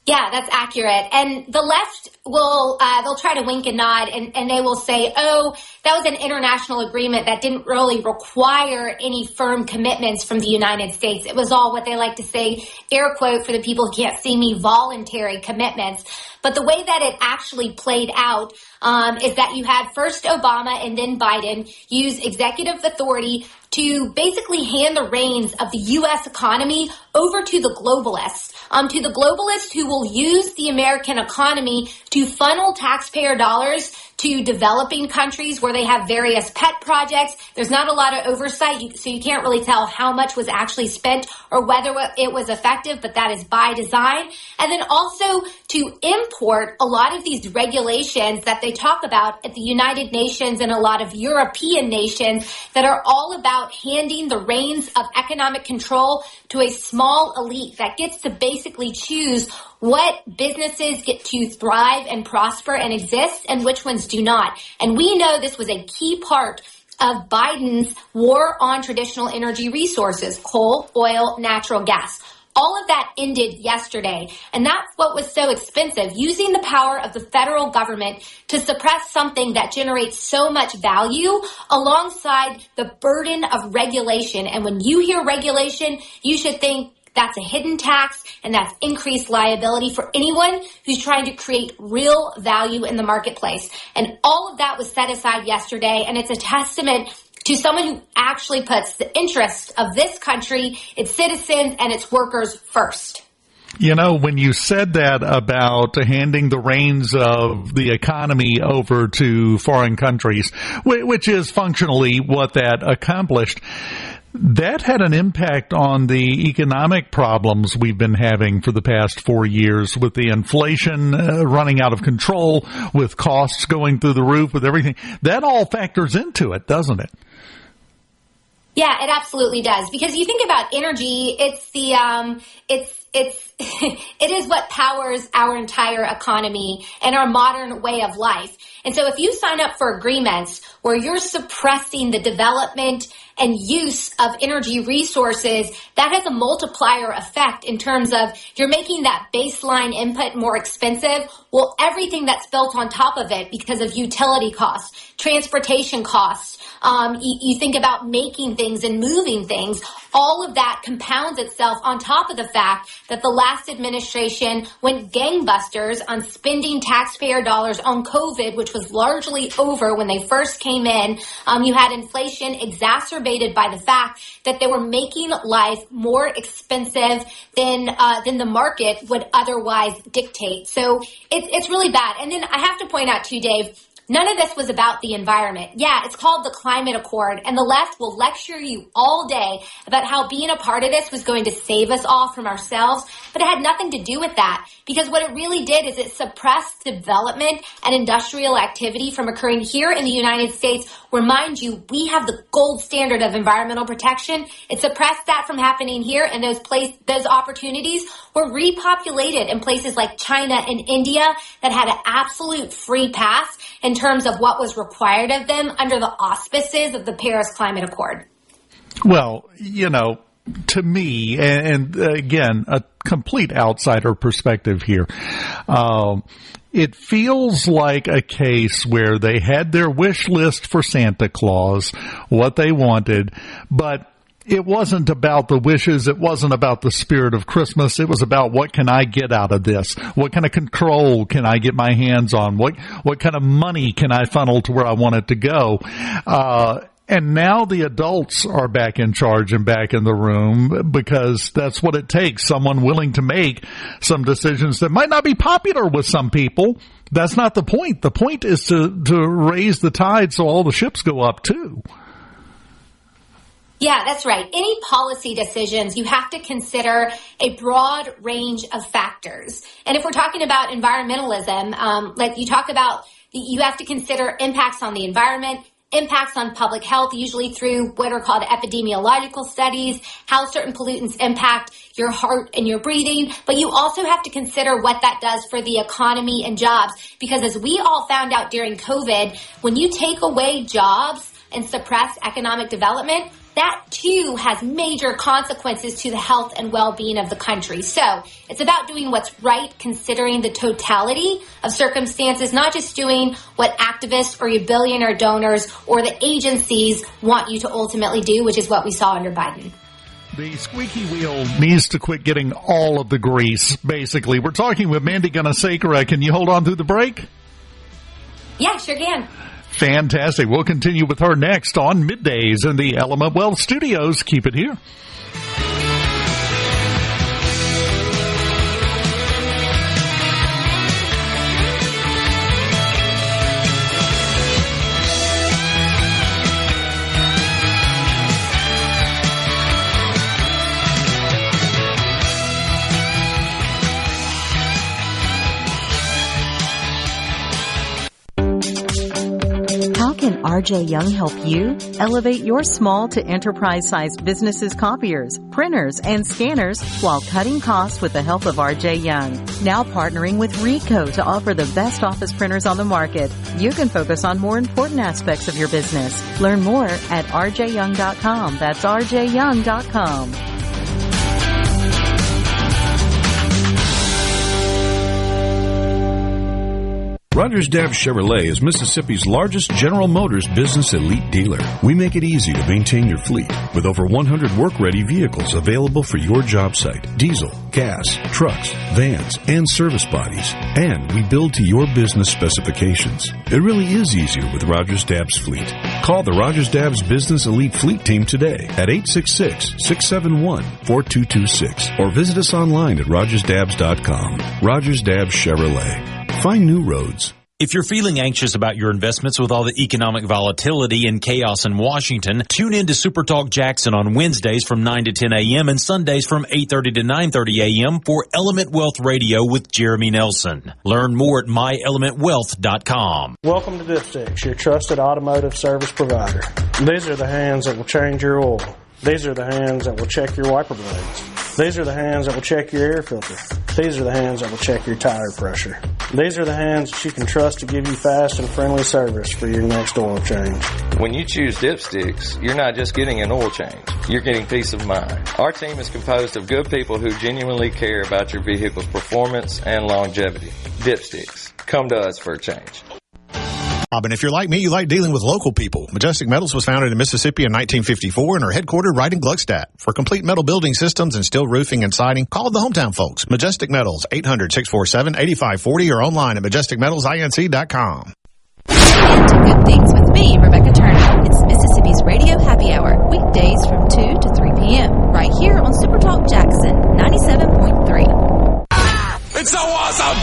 Yeah, that's accurate. And the left will, they'll try to wink and nod and they will say, oh, that was an international agreement that didn't really require any firm commitments from the United States. It was all what they like to say, air quote for the people who can't see me, voluntary commitments. But the way that it actually played out is that you had first Obama and then Biden use executive authority to basically hand the reins of the U.S. economy over to the globalists who will use the American economy to funnel taxpayer dollars to developing countries where they have various pet projects. There's not a lot of oversight, so you can't really tell how much was actually spent or whether it was effective, but that is by design. And then also to import a lot of these regulations that they talk about at the United Nations and a lot of European nations that are all about handing the reins of economic control to a small elite that gets to basically choose what businesses get to thrive and prosper and exist and which ones do not. And we know this was a key part of Biden's war on traditional energy resources, coal, oil, natural gas. All of that ended yesterday, and that's what was so expensive, using the power of the federal government to suppress something that generates so much value alongside the burden of regulation. And when you hear regulation, you should think that's a hidden tax, and that's increased liability for anyone who's trying to create real value in the marketplace. And all of that was set aside yesterday, and it's a testament to someone who actually puts the interest of this country, its citizens, and its workers first. You know, when you said that about handing the reins of the economy over to foreign countries, which is functionally what that accomplished, that had an impact on the economic problems we've been having for the past 4 years, with the inflation running out of control, with costs going through the roof, with everything. That all factors into it, doesn't it? Yeah, it absolutely does. Because you think about energy, it's the it is what powers our entire economy and our modern way of life. And so if you sign up for agreements where you're suppressing the development and use of energy resources, that has a multiplier effect in terms of you're making that baseline input more expensive. Well, everything that's built on top of it because of utility costs, transportation costs, you think about making things and moving things, all of that compounds itself on top of the fact that the last administration went gangbusters on spending taxpayer dollars on COVID, which was largely over when they first came in. You had inflation exacerbated by the fact that they were making life more expensive than the market would otherwise dictate. So it's really bad. And then I have to point out to you, Dave, none of this was about the environment. Yeah, it's called the Climate Accord, and the left will lecture you all day about how being a part of this was going to save us all from ourselves, but it had nothing to do with that, because what it really did is it suppressed development and industrial activity from occurring here in the United States, where, mind you, we have the gold standard of environmental protection. It suppressed that from happening here, and those opportunities were repopulated in places like China and India that had an absolute free pass in terms of what was required of them under the auspices of the Paris Climate Accord. Well, you know, to me, and again, a complete outsider perspective here, it feels like a case where they had their wish list for Santa Claus, what they wanted, but it wasn't about the wishes. It wasn't about the spirit of Christmas. It was about, what can I get out of this? What kind of control can I get my hands on? What kind of money can I funnel to where I want it to go? And now the adults are back in charge and back in the room, because that's what it takes. Someone willing to make some decisions that might not be popular with some people. That's not the point. The point is to raise the tide so all the ships go up too. Yeah, that's right. Any policy decisions, you have to consider a broad range of factors. And if we're talking about environmentalism, like you talk about, you have to consider impacts on the environment, impacts on public health, usually through what are called epidemiological studies, how certain pollutants impact your heart and your breathing. But you also have to consider what that does for the economy and jobs. Because as we all found out during COVID, when you take away jobs and suppress economic development, that too has major consequences to the health and well-being of the country. So it's about doing what's right, considering the totality of circumstances, not just doing what activists or your billionaire donors or the agencies want you to ultimately do, which is what we saw under Biden. The squeaky wheel needs to quit getting all of the grease, basically. We're talking with Mandy Gunasekara. Can you hold on through the break? Yeah, sure can. Fantastic. We'll continue with her next on Middays in the Element Wealth Studios. Keep it here. RJ Young help you elevate your small to enterprise-sized businesses' copiers, printers, and scanners while cutting costs with the help of RJ Young. Now partnering with Ricoh to offer the best office printers on the market. You can focus on more important aspects of your business. Learn more at rjyoung.com. That's rjyoung.com. Rogers Dabbs Chevrolet is Mississippi's largest General Motors business elite dealer. We make it easy to maintain your fleet with over 100 work-ready vehicles available for your job site. Diesel, gas, trucks, vans, and service bodies. And we build to your business specifications. It really is easier with Rogers Dabbs Fleet. Call the Rogers Dabbs Business Elite Fleet Team today at 866-671-4226 or visit us online at rogersdabbs.com. Rogers Dabbs Chevrolet. Find new roads. If you're feeling anxious about your investments with all the economic volatility and chaos in Washington, tune in to SuperTalk Jackson on Wednesdays from 9 to 10 a.m. and Sundays from 8:30 to 9:30 a.m. for Element Wealth Radio with Jeremy Nelson. Learn more at myelementwealth.com. Welcome to Dipsticks, your trusted automotive service provider. These are the hands that will change your oil. These are the hands that will check your wiper blades. These are the hands that will check your air filter. These are the hands that will check your tire pressure. These are the hands that you can trust to give you fast and friendly service for your next oil change. When you choose Dipsticks, you're not just getting an oil change. You're getting peace of mind. Our team is composed of good people who genuinely care about your vehicle's performance and longevity. Dipsticks. Come to us for a change. And if you're like me, you like dealing with local people. Majestic Metals was founded in Mississippi in 1954 and are headquartered right in Gluckstadt. For complete metal building systems and steel roofing and siding, call the hometown folks. Majestic Metals, 800-647-8540 or online at majesticmetalsinc.com. To Good Things with me, Rebecca Turner. It's Mississippi's Radio Happy Hour, weekdays from 2 to 3 p.m. right here on SuperTalk Jackson 97.3. It's so awesome!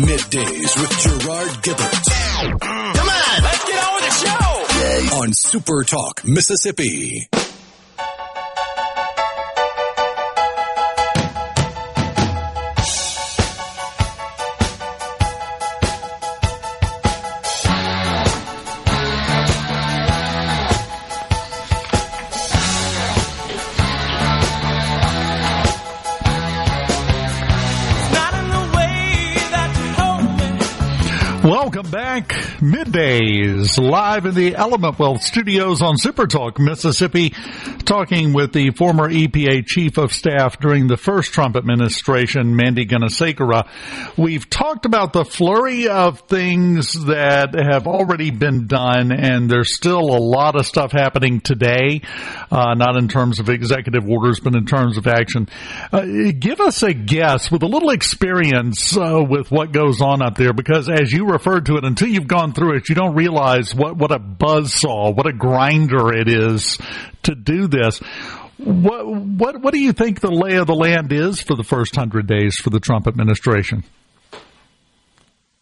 Middays with Gerard Gibert. Come on, let's get on with the show! On SuperTalk Mississippi. Welcome back. Middays, live in the Element Wealth studios on SuperTalk Mississippi, talking with the former EPA Chief of Staff during the first Trump administration, Mandy Gunasekara. We've talked about the flurry of things that have already been done, and there's still a lot of stuff happening today, not in terms of executive orders, but in terms of action. Give us a guess with a little experience with what goes on up there, because as you referred to it, until you've gone through it, you don't realize what a buzzsaw, what a grinder it is to do this. What do you think the lay of the land is for the first 100 days for the Trump administration?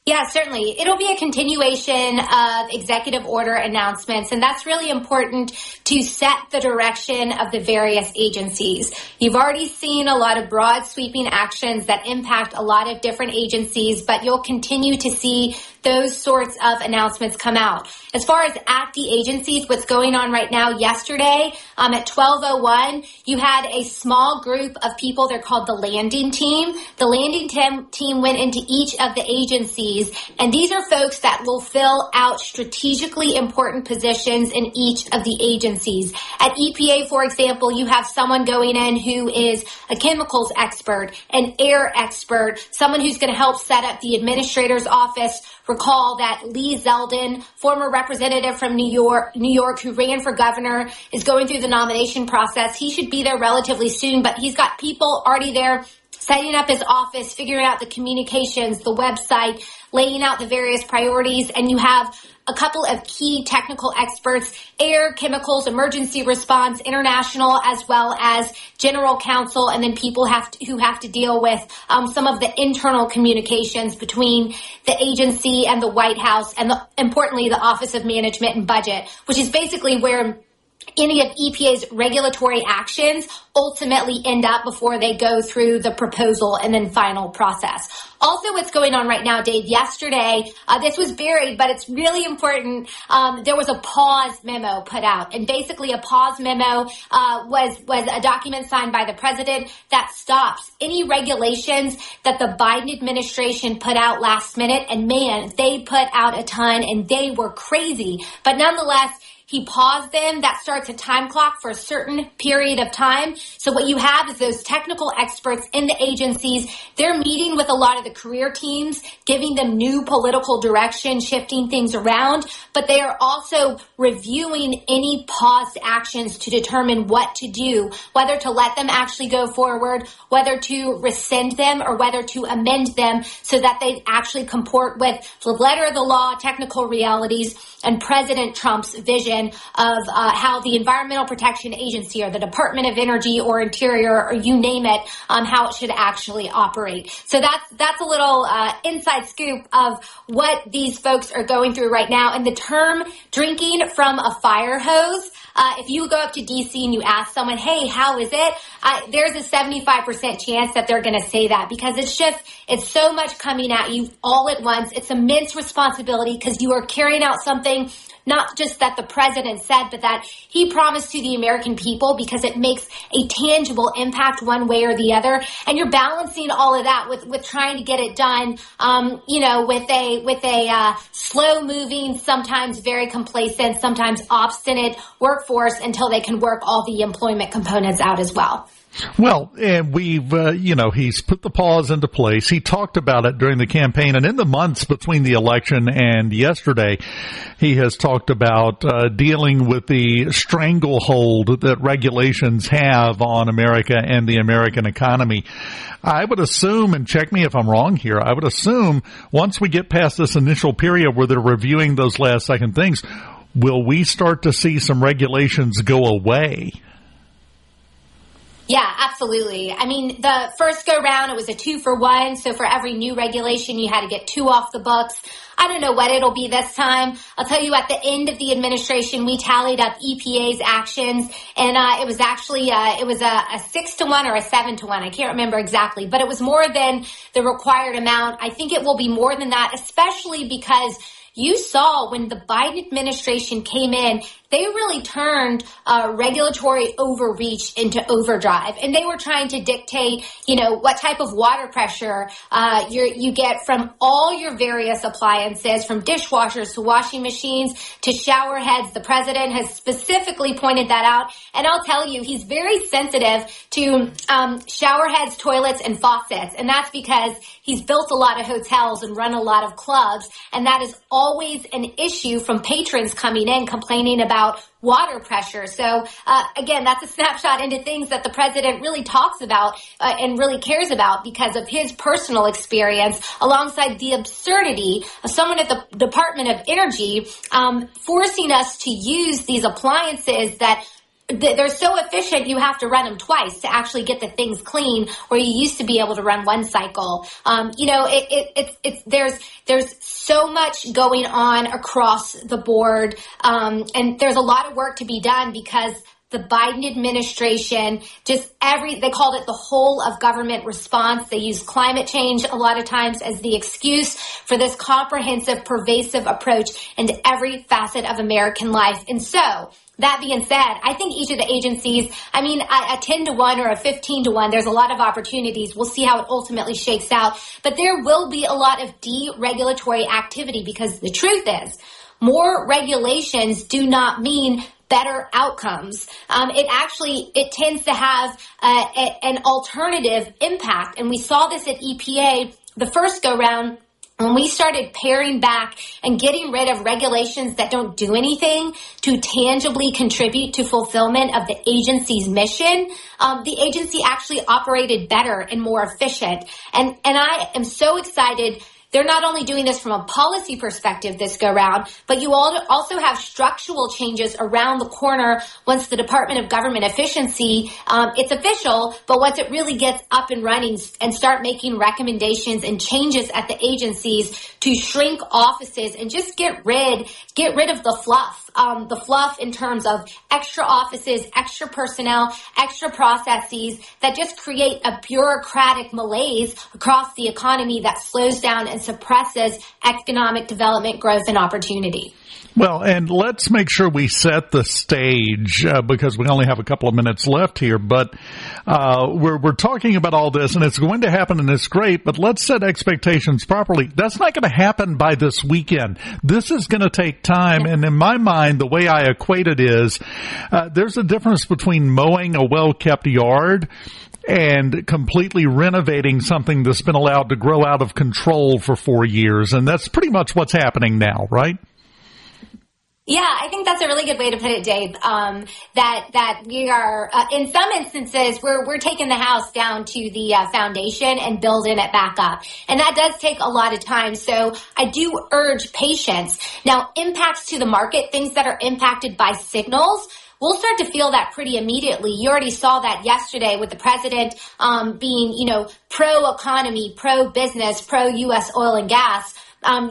Yeah, certainly. It'll be a continuation of executive order announcements, and that's really important to set the direction of the various agencies. You've already seen a lot of broad sweeping actions that impact a lot of different agencies, but you'll continue to see those sorts of announcements come out. As far as at the agencies, what's going on right now, yesterday at 12:01, you had a small group of people. They're called the landing team. The landing team went into each of the agencies, and these are folks that will fill out strategically important positions in each of the agencies. At EPA, for example, you have someone going in who is a chemicals expert, an air expert, someone who's going to help set up the administrator's office. Recall that Lee Zeldin, former representative from New York, who ran for governor, is going through the nomination process. He should be there relatively soon, but he's got people already there setting up his office, figuring out the communications, the website, laying out the various priorities, and you have a couple of key technical experts, air, chemicals, emergency response, international, as well as general counsel, and then people who have to deal with some of the internal communications between the agency and the White House, and importantly, the Office of Management and Budget, which is basically where any of EPA's regulatory actions ultimately end up before they go through the proposal and then final process. Also, what's going on right now, Dave, yesterday, this was buried, but it's really important. There was a pause memo put out, and basically a pause memo was a document signed by the president that stops any regulations that the Biden administration put out last minute. And man, they put out a ton, and they were crazy. But nonetheless, He paused them. That starts a time clock for a certain period of time. So what you have is those technical experts in the agencies. They're meeting with a lot of the career teams, giving them new political direction, shifting things around. But they are also reviewing any paused actions to determine what to do, whether to let them actually go forward, whether to rescind them, or whether to amend them so that they actually comport with the letter of the law, technical realities, and President Trump's vision of how the Environmental Protection Agency or the Department of Energy or Interior or you name it, how it should actually operate. So that's a little inside scoop of what these folks are going through right now. And the term drinking from a fire hose, if you go up to D.C. and you ask someone, hey, how is it? There's a 75% chance that they're going to say that because it's so much coming at you all at once. It's immense responsibility because you are carrying out something not just that the president said, but that he promised to the American people because it makes a tangible impact one way or the other. And you're balancing all of that with trying to get it done, with a slow moving, sometimes very complacent, sometimes obstinate workforce until they can work all the employment components out as well. Well, and we've, he's put the pause into place. He talked about it during the campaign, and in the months between the election and yesterday, he has talked about dealing with the stranglehold that regulations have on America and the American economy. I would assume, and check me if I'm wrong here, I would assume once we get past this initial period where they're reviewing those last second things, will we start to see some regulations go away? Yeah, absolutely. I mean, the first go round, it was a 2-for-1. So for every new regulation, you had to get 2 off the books. I don't know what it'll be this time. I'll tell you at the end of the administration, we tallied up EPA's actions, and it was actually a 6-to-1 or a 7-to-1. I can't remember exactly, but it was more than the required amount. I think it will be more than that, especially because you saw when the Biden administration came in, they really turned regulatory overreach into overdrive. And they were trying to dictate, what type of water pressure you get from all your various appliances, from dishwashers to washing machines to shower heads. The president has specifically pointed that out. And I'll tell you, he's very sensitive to shower heads, toilets, and faucets. And that's because he's built a lot of hotels and run a lot of clubs. And that is always an issue from patrons coming in complaining about water pressure. So, again, that's a snapshot into things that the president really talks about and really cares about because of his personal experience, alongside the absurdity of someone at the Department of Energy forcing us to use these appliances that they're so efficient you have to run them twice to actually get the things clean, where you used to be able to run one cycle. There's so much going on across the board, and there's a lot of work to be done because the Biden administration, they called it the whole of government response. They use climate change a lot of times as the excuse for this comprehensive, pervasive approach into every facet of American life. And so, that being said, I think each of the agencies, a 10-to-1 or a 15-to-1, there's a lot of opportunities. We'll see how it ultimately shakes out. But there will be a lot of deregulatory activity because the truth is, more regulations do not mean better outcomes. It tends to have an alternative impact. And we saw this at EPA the first go round. When we started paring back and getting rid of regulations that don't do anything to tangibly contribute to fulfillment of the agency's mission, the agency actually operated better and more efficient. And I am so excited. They're not only doing this from a policy perspective this go round, but you also have structural changes around the corner once the Department of Government Efficiency, it's official, but once it really gets up and running and start making recommendations and changes at the agencies to shrink offices and just get rid of the fluff. The fluff in terms of extra offices, extra personnel, extra processes that just create a bureaucratic malaise across the economy that slows down and suppresses economic development, growth, and opportunity. Well, and let's make sure we set the stage because we only have a couple of minutes left here. But we're talking about all this, and it's going to happen, and it's great. But let's set expectations properly. That's not going to happen by this weekend. This is going to take time. And in my mind, the way I equate it is there's a difference between mowing a well-kept yard and completely renovating something that's been allowed to grow out of control for 4 years. And that's pretty much what's happening now, right? Yeah, I think that's a really good way to put it, Dave. That we are, in some instances, we're taking the house down to the foundation and building it back up. And that does take a lot of time. So I do urge patience. Now, impacts to the market, things that are impacted by signals, we'll start to feel that pretty immediately. You already saw that yesterday with the president being, pro-economy, pro-business, pro-U.S. oil and gas.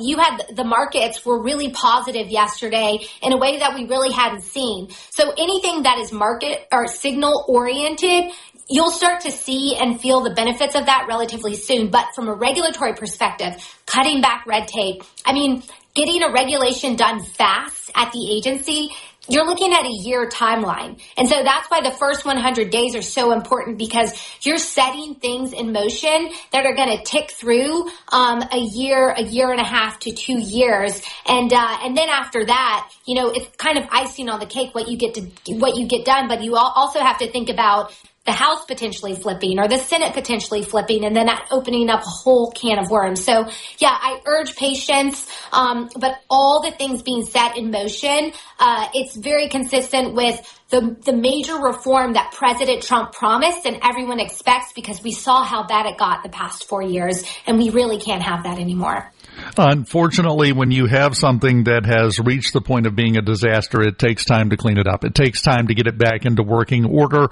You had the markets were really positive yesterday in a way that we really hadn't seen. So anything that is market or signal oriented, you'll start to see and feel the benefits of that relatively soon. But from a regulatory perspective, cutting back red tape, getting a regulation done fast at the agency, you're looking at a year timeline. And so that's why the first 100 days are so important, because you're setting things in motion that are going to tick through a year and a half to 2 years. And then after that, it's kind of icing on the cake what you get done. But you also have to think about the House potentially flipping or the Senate potentially flipping, and then that opening up a whole can of worms. So, yeah, I urge patience, but all the things being set in motion, it's very consistent with the major reform that President Trump promised and everyone expects, because we saw how bad it got the past 4 years, and we really can't have that anymore. Unfortunately, when you have something that has reached the point of being a disaster, it takes time to clean it up. It takes time to get it back into working order.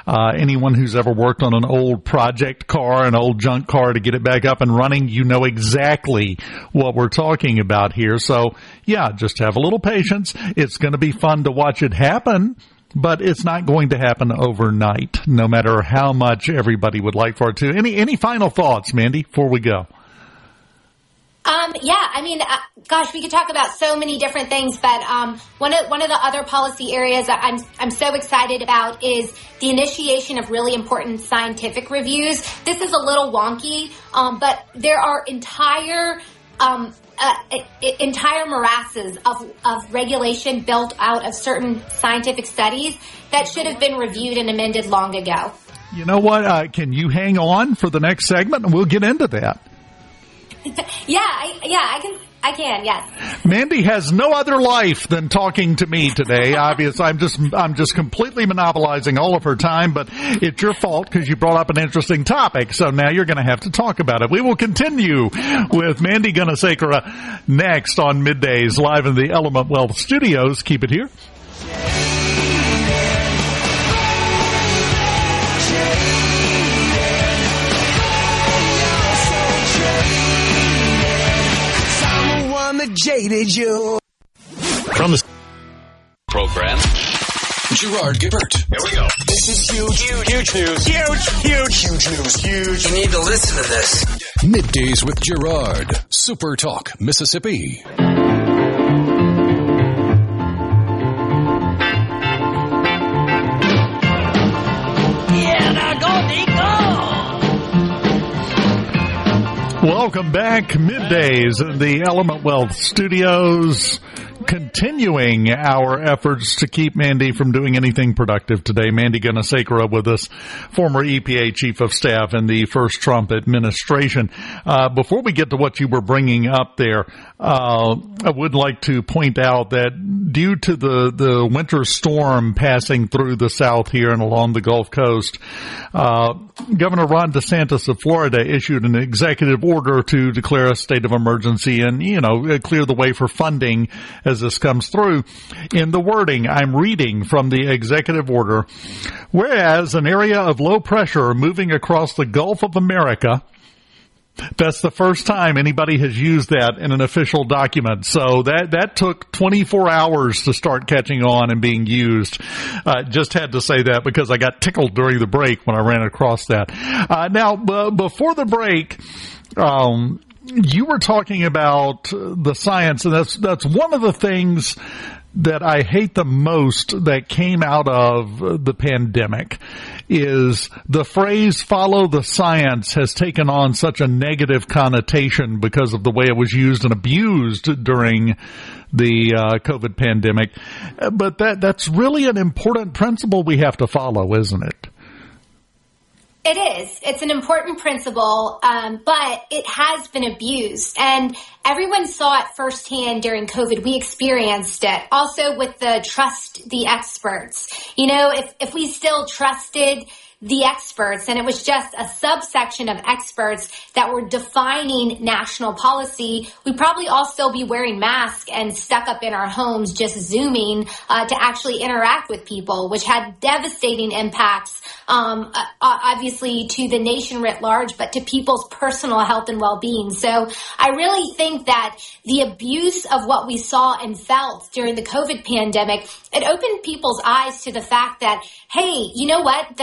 Anyone who's ever worked on an old project car, an old junk car, to get it back up and running, you know exactly what we're talking about here. So, yeah, just have a little patience. It's going to be fun to watch it happen, but it's not going to happen overnight, no matter how much everybody would like for it to. Any final thoughts, Mandy, before we go? Gosh, we could talk about so many different things, but one of the other policy areas that I'm so excited about is the initiation of really important scientific reviews. This is a little wonky, but there are entire morasses of regulation built out of certain scientific studies that should have been reviewed and amended long ago. You know what? Can you hang on for the next segment, and we'll get into that? I can, yes. Mandy has no other life than talking to me today. Obviously, I'm just completely monopolizing all of her time, but it's your fault because you brought up an interesting topic. So now you're going to have to talk about it. We will continue with Mandy Gunasekara next on Middays, live in the Element Wealth Studios. Keep it here. Jaded you. From the program, Gerard Gibert. Here we go. This is huge news. Huge news. You need to listen to this. Middays with Gerard. SuperTalk Mississippi. Welcome back. Middays in the Element Wealth Studios. Continuing our efforts to keep Mandy from doing anything productive today. Mandy Gunasekara with us, former EPA Chief of Staff in the first Trump administration. Before we get to what you were bringing up there, I would like to point out that due to the winter storm passing through the South here and along the Gulf Coast, Governor Ron DeSantis of Florida issued an executive order to declare a state of emergency and, clear the way for funding as this comes through. In the wording, I'm reading from the executive order, whereas an area of low pressure moving across the Gulf of America. That's the first time anybody has used that in an official document. So that took 24 hours to start catching on and being used. Just had to say that because I got tickled during the break when I ran across that. Now, before the break, you were talking about the science, and that's one of the things that I hate the most that came out of the pandemic is the phrase "follow the science" has taken on such a negative connotation because of the way it was used and abused during the COVID pandemic. But that's really an important principle we have to follow, isn't it? It is. It's an important principle, but it has been abused. And everyone saw it firsthand during COVID. We experienced it. Also with the trust the experts. You know, if we still trusted the experts, and it was just a subsection of experts that were defining national policy, we'd probably all still be wearing masks and stuck up in our homes just Zooming to actually interact with people, which had devastating impacts, obviously to the nation writ large, but to people's personal health and well-being. So I really think that the abuse of what we saw and felt during the COVID pandemic, it opened people's eyes to the fact that, hey, you know what,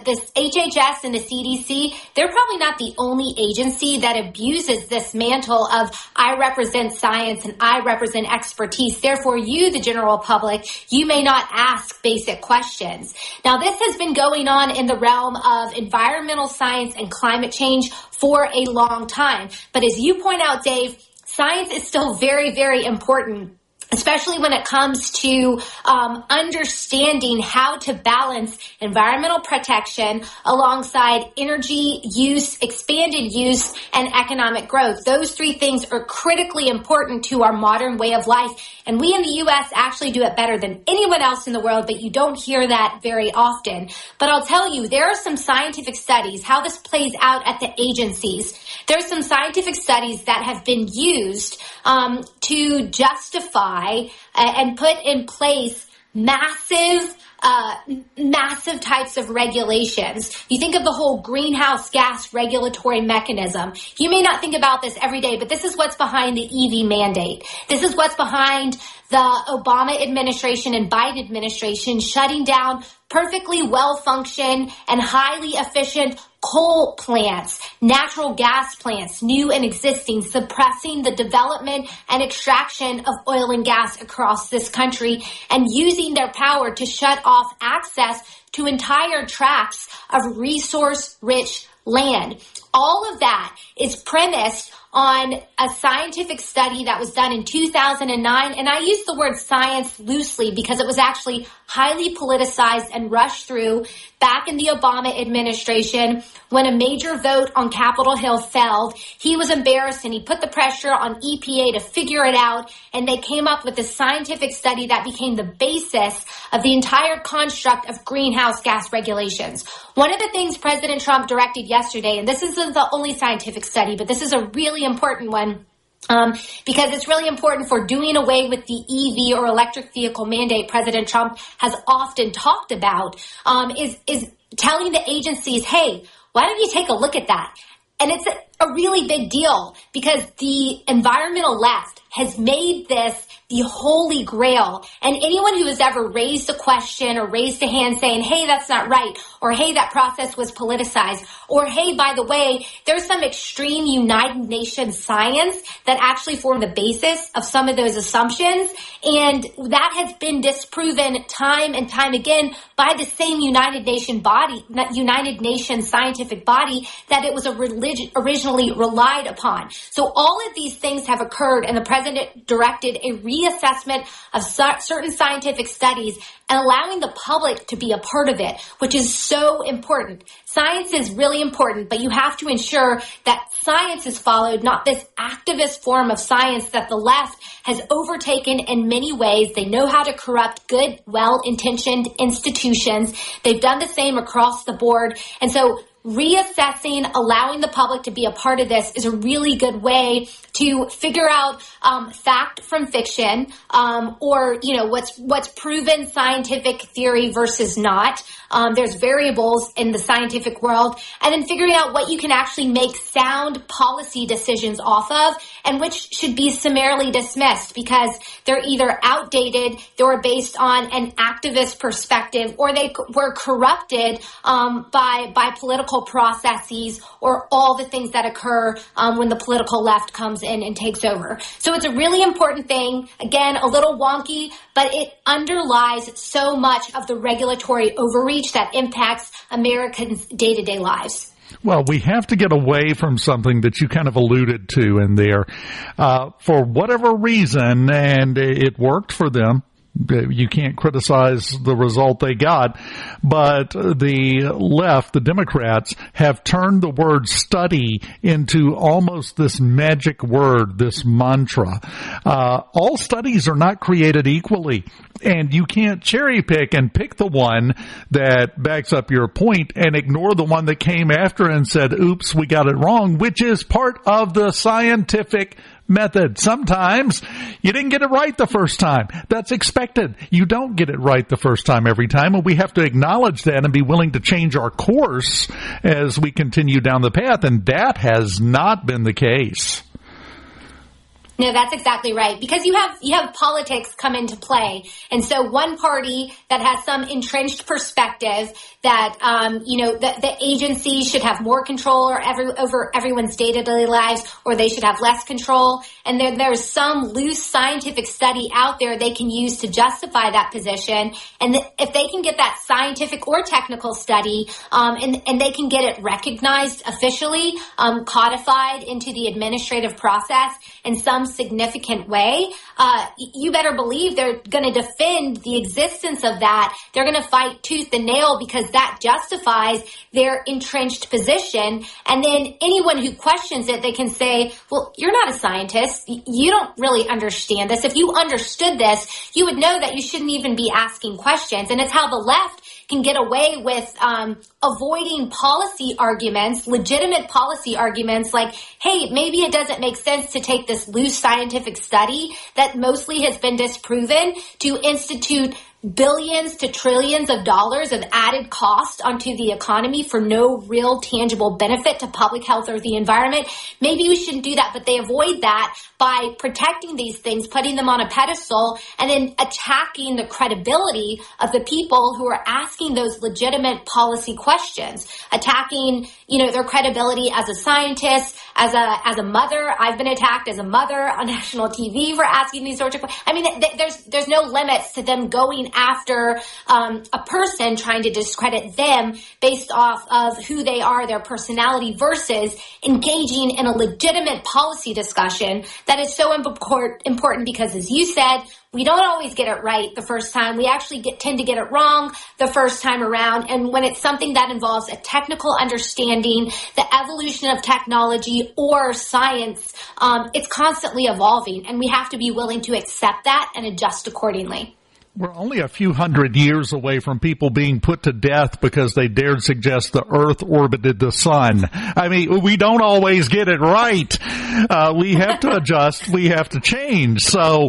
this HHS and the CDC, they're probably not the only agency that abuses this mantle of I represent science and I represent expertise. Therefore, you, the general public, you may not ask basic questions. Now, this has been going on in the realm of environmental science and climate change for a long time. But as you point out, Dave, science is still very, very important, especially when it comes to understanding how to balance environmental protection alongside energy use, expanded use, and economic growth. Those three things are critically important to our modern way of life. And we in the U.S. actually do it better than anyone else in the world, but you don't hear that very often. But I'll tell you, there are some scientific studies, how this plays out at the agencies. There's some scientific studies that have been used to justify and put in place massive types of regulations. You think of the whole greenhouse gas regulatory mechanism. You may not think about this every day, but this is what's behind the EV mandate. This is what's behind the Obama administration and Biden administration shutting down perfectly well-functioned and highly efficient coal plants, natural gas plants, new and existing, suppressing the development and extraction of oil and gas across this country, and using their power to shut off access to entire tracts of resource-rich land. All of that is premised on a scientific study that was done in 2009. And I use the word science loosely because it was actually highly politicized and rushed through back in the Obama administration when a major vote on Capitol Hill failed. He was embarrassed and he put the pressure on EPA to figure it out. And they came up with a scientific study that became the basis of the entire construct of greenhouse gas regulations. One of the things President Trump directed yesterday, and this isn't the only scientific study, but this is a really important one, because it's really important for doing away with the EV or electric vehicle mandate President Trump has often talked about, is telling the agencies, hey, why don't you take a look at that? And it's a really big deal because the environmental left has made this the holy grail. And anyone who has ever raised a question or raised a hand saying, hey, that's not right, or hey, that process was politicized, or hey, by the way, there's some extreme United Nations science that actually formed the basis of some of those assumptions. And that has been disproven time and time again by the same United Nations scientific body that it was originally relied upon. So all of these things have occurred, and the president directed a reassessment of certain scientific studies and allowing the public to be a part of it, which is so important. Science is really important, but you have to ensure that science is followed, not this activist form of science that the left has overtaken in many ways. They know how to corrupt good, well-intentioned institutions. They've done the same across the board. And so reassessing, allowing the public to be a part of this is a really good way to figure out fact from fiction, or what's proven scientific theory versus not. There's variables in the scientific world, and then figuring out what you can actually make sound policy decisions off of, and which should be summarily dismissed because they're either outdated, they were based on an activist perspective, or they were corrupted by political political processes or all the things that occur when the political left comes in and takes over. So it's a really important thing. Again, a little wonky, but it underlies so much of the regulatory overreach that impacts Americans' day-to-day lives. Well, we have to get away from something that you kind of alluded to in there. For whatever reason, and it worked for them, you can't criticize the result they got, but the left, the Democrats, have turned the word study into almost this magic word, this mantra. All studies are not created equally, and you can't cherry pick and pick the one that backs up your point and ignore the one that came after and said, oops, we got it wrong, which is part of the scientific method. Sometimes you didn't get it right the first time. That's expected. You don't get it right the first time every time, and we have to acknowledge that and be willing to change our course as we continue down the path, and that has not been the case. No, that's exactly right. Because you have politics come into play. And so one party that has some entrenched perspective that, the agency should have more control over everyone's day-to-day lives, or they should have less control. And there's some loose scientific study out there they can use to justify that position. And if they can get that scientific or technical study, and they can get it recognized officially, codified into the administrative process in some significant way, you better believe they're going to defend the existence of that. They're going to fight tooth and nail because that justifies their entrenched position. And then anyone who questions it, they can say, well, you're not a scientist. You don't really understand this. If you understood this, you would know that you shouldn't even be asking questions. And it's how the left can get away with avoiding policy arguments, legitimate policy arguments like, hey, maybe it doesn't make sense to take this loose scientific study that mostly has been disproven to institute billions to trillions of dollars of added cost onto the economy for no real tangible benefit to public health or the environment. Maybe we shouldn't do that, but they avoid that by protecting these things, putting them on a pedestal, and then attacking the credibility of the people who are asking those legitimate policy questions, attacking, their credibility as a scientist, as a mother. I've been attacked as a mother on national TV for asking these sorts of questions. I mean, there's no limits to them going after a person, trying to discredit them based off of who they are, their personality, versus engaging in a legitimate policy discussion that is so important because, as you said, we don't always get it right the first time. We actually tend to get it wrong the first time around. And when it's something that involves a technical understanding, the evolution of technology or science, it's constantly evolving, and we have to be willing to accept that and adjust accordingly. We're only a few hundred years away from people being put to death because they dared suggest the Earth orbited the sun. I mean, we don't always get it right. We have to adjust. We have to change. So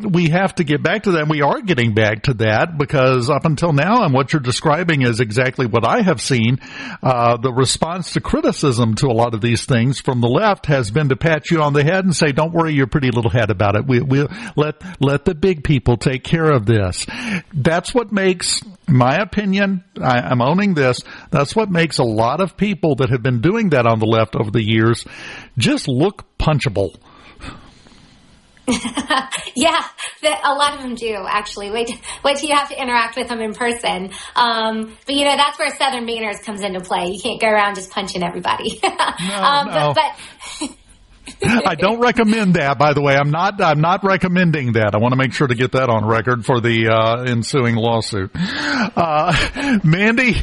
we have to get back to that. We are getting back to that because up until now, and what you're describing is exactly what I have seen, the response to criticism to a lot of these things from the left has been to pat you on the head and say, don't worry your pretty little head about it. We'll let the big people take care of this. That's what makes, in my opinion, I'm owning this, that's what makes a lot of people that have been doing that on the left over the years just look punchable. Yeah, a lot of them do, actually. Wait till you have to interact with them in person. But, that's where Southern manners comes into play. You can't go around just punching everybody. No. But I don't recommend that, by the way. I'm not recommending that. I want to make sure to get that on record for the ensuing lawsuit. Mandy,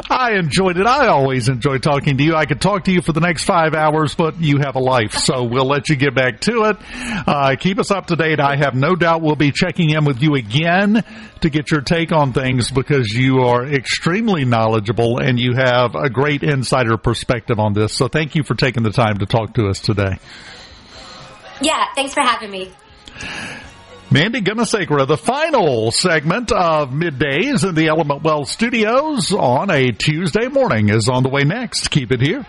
I enjoyed it. I always enjoy talking to you. I could talk to you for the next 5 hours, but you have a life, so we'll let you get back to it. Keep us up to date. I have no doubt we'll be checking in with you again to get your take on things because you are extremely knowledgeable and you have a great insider perspective on this. So thank you for taking the time to talk to us today. Yeah, thanks for having me. Mandy Gunasekara, the final segment of Middays in the Element Wealth Studios on a Tuesday morning is on the way next. Keep it here.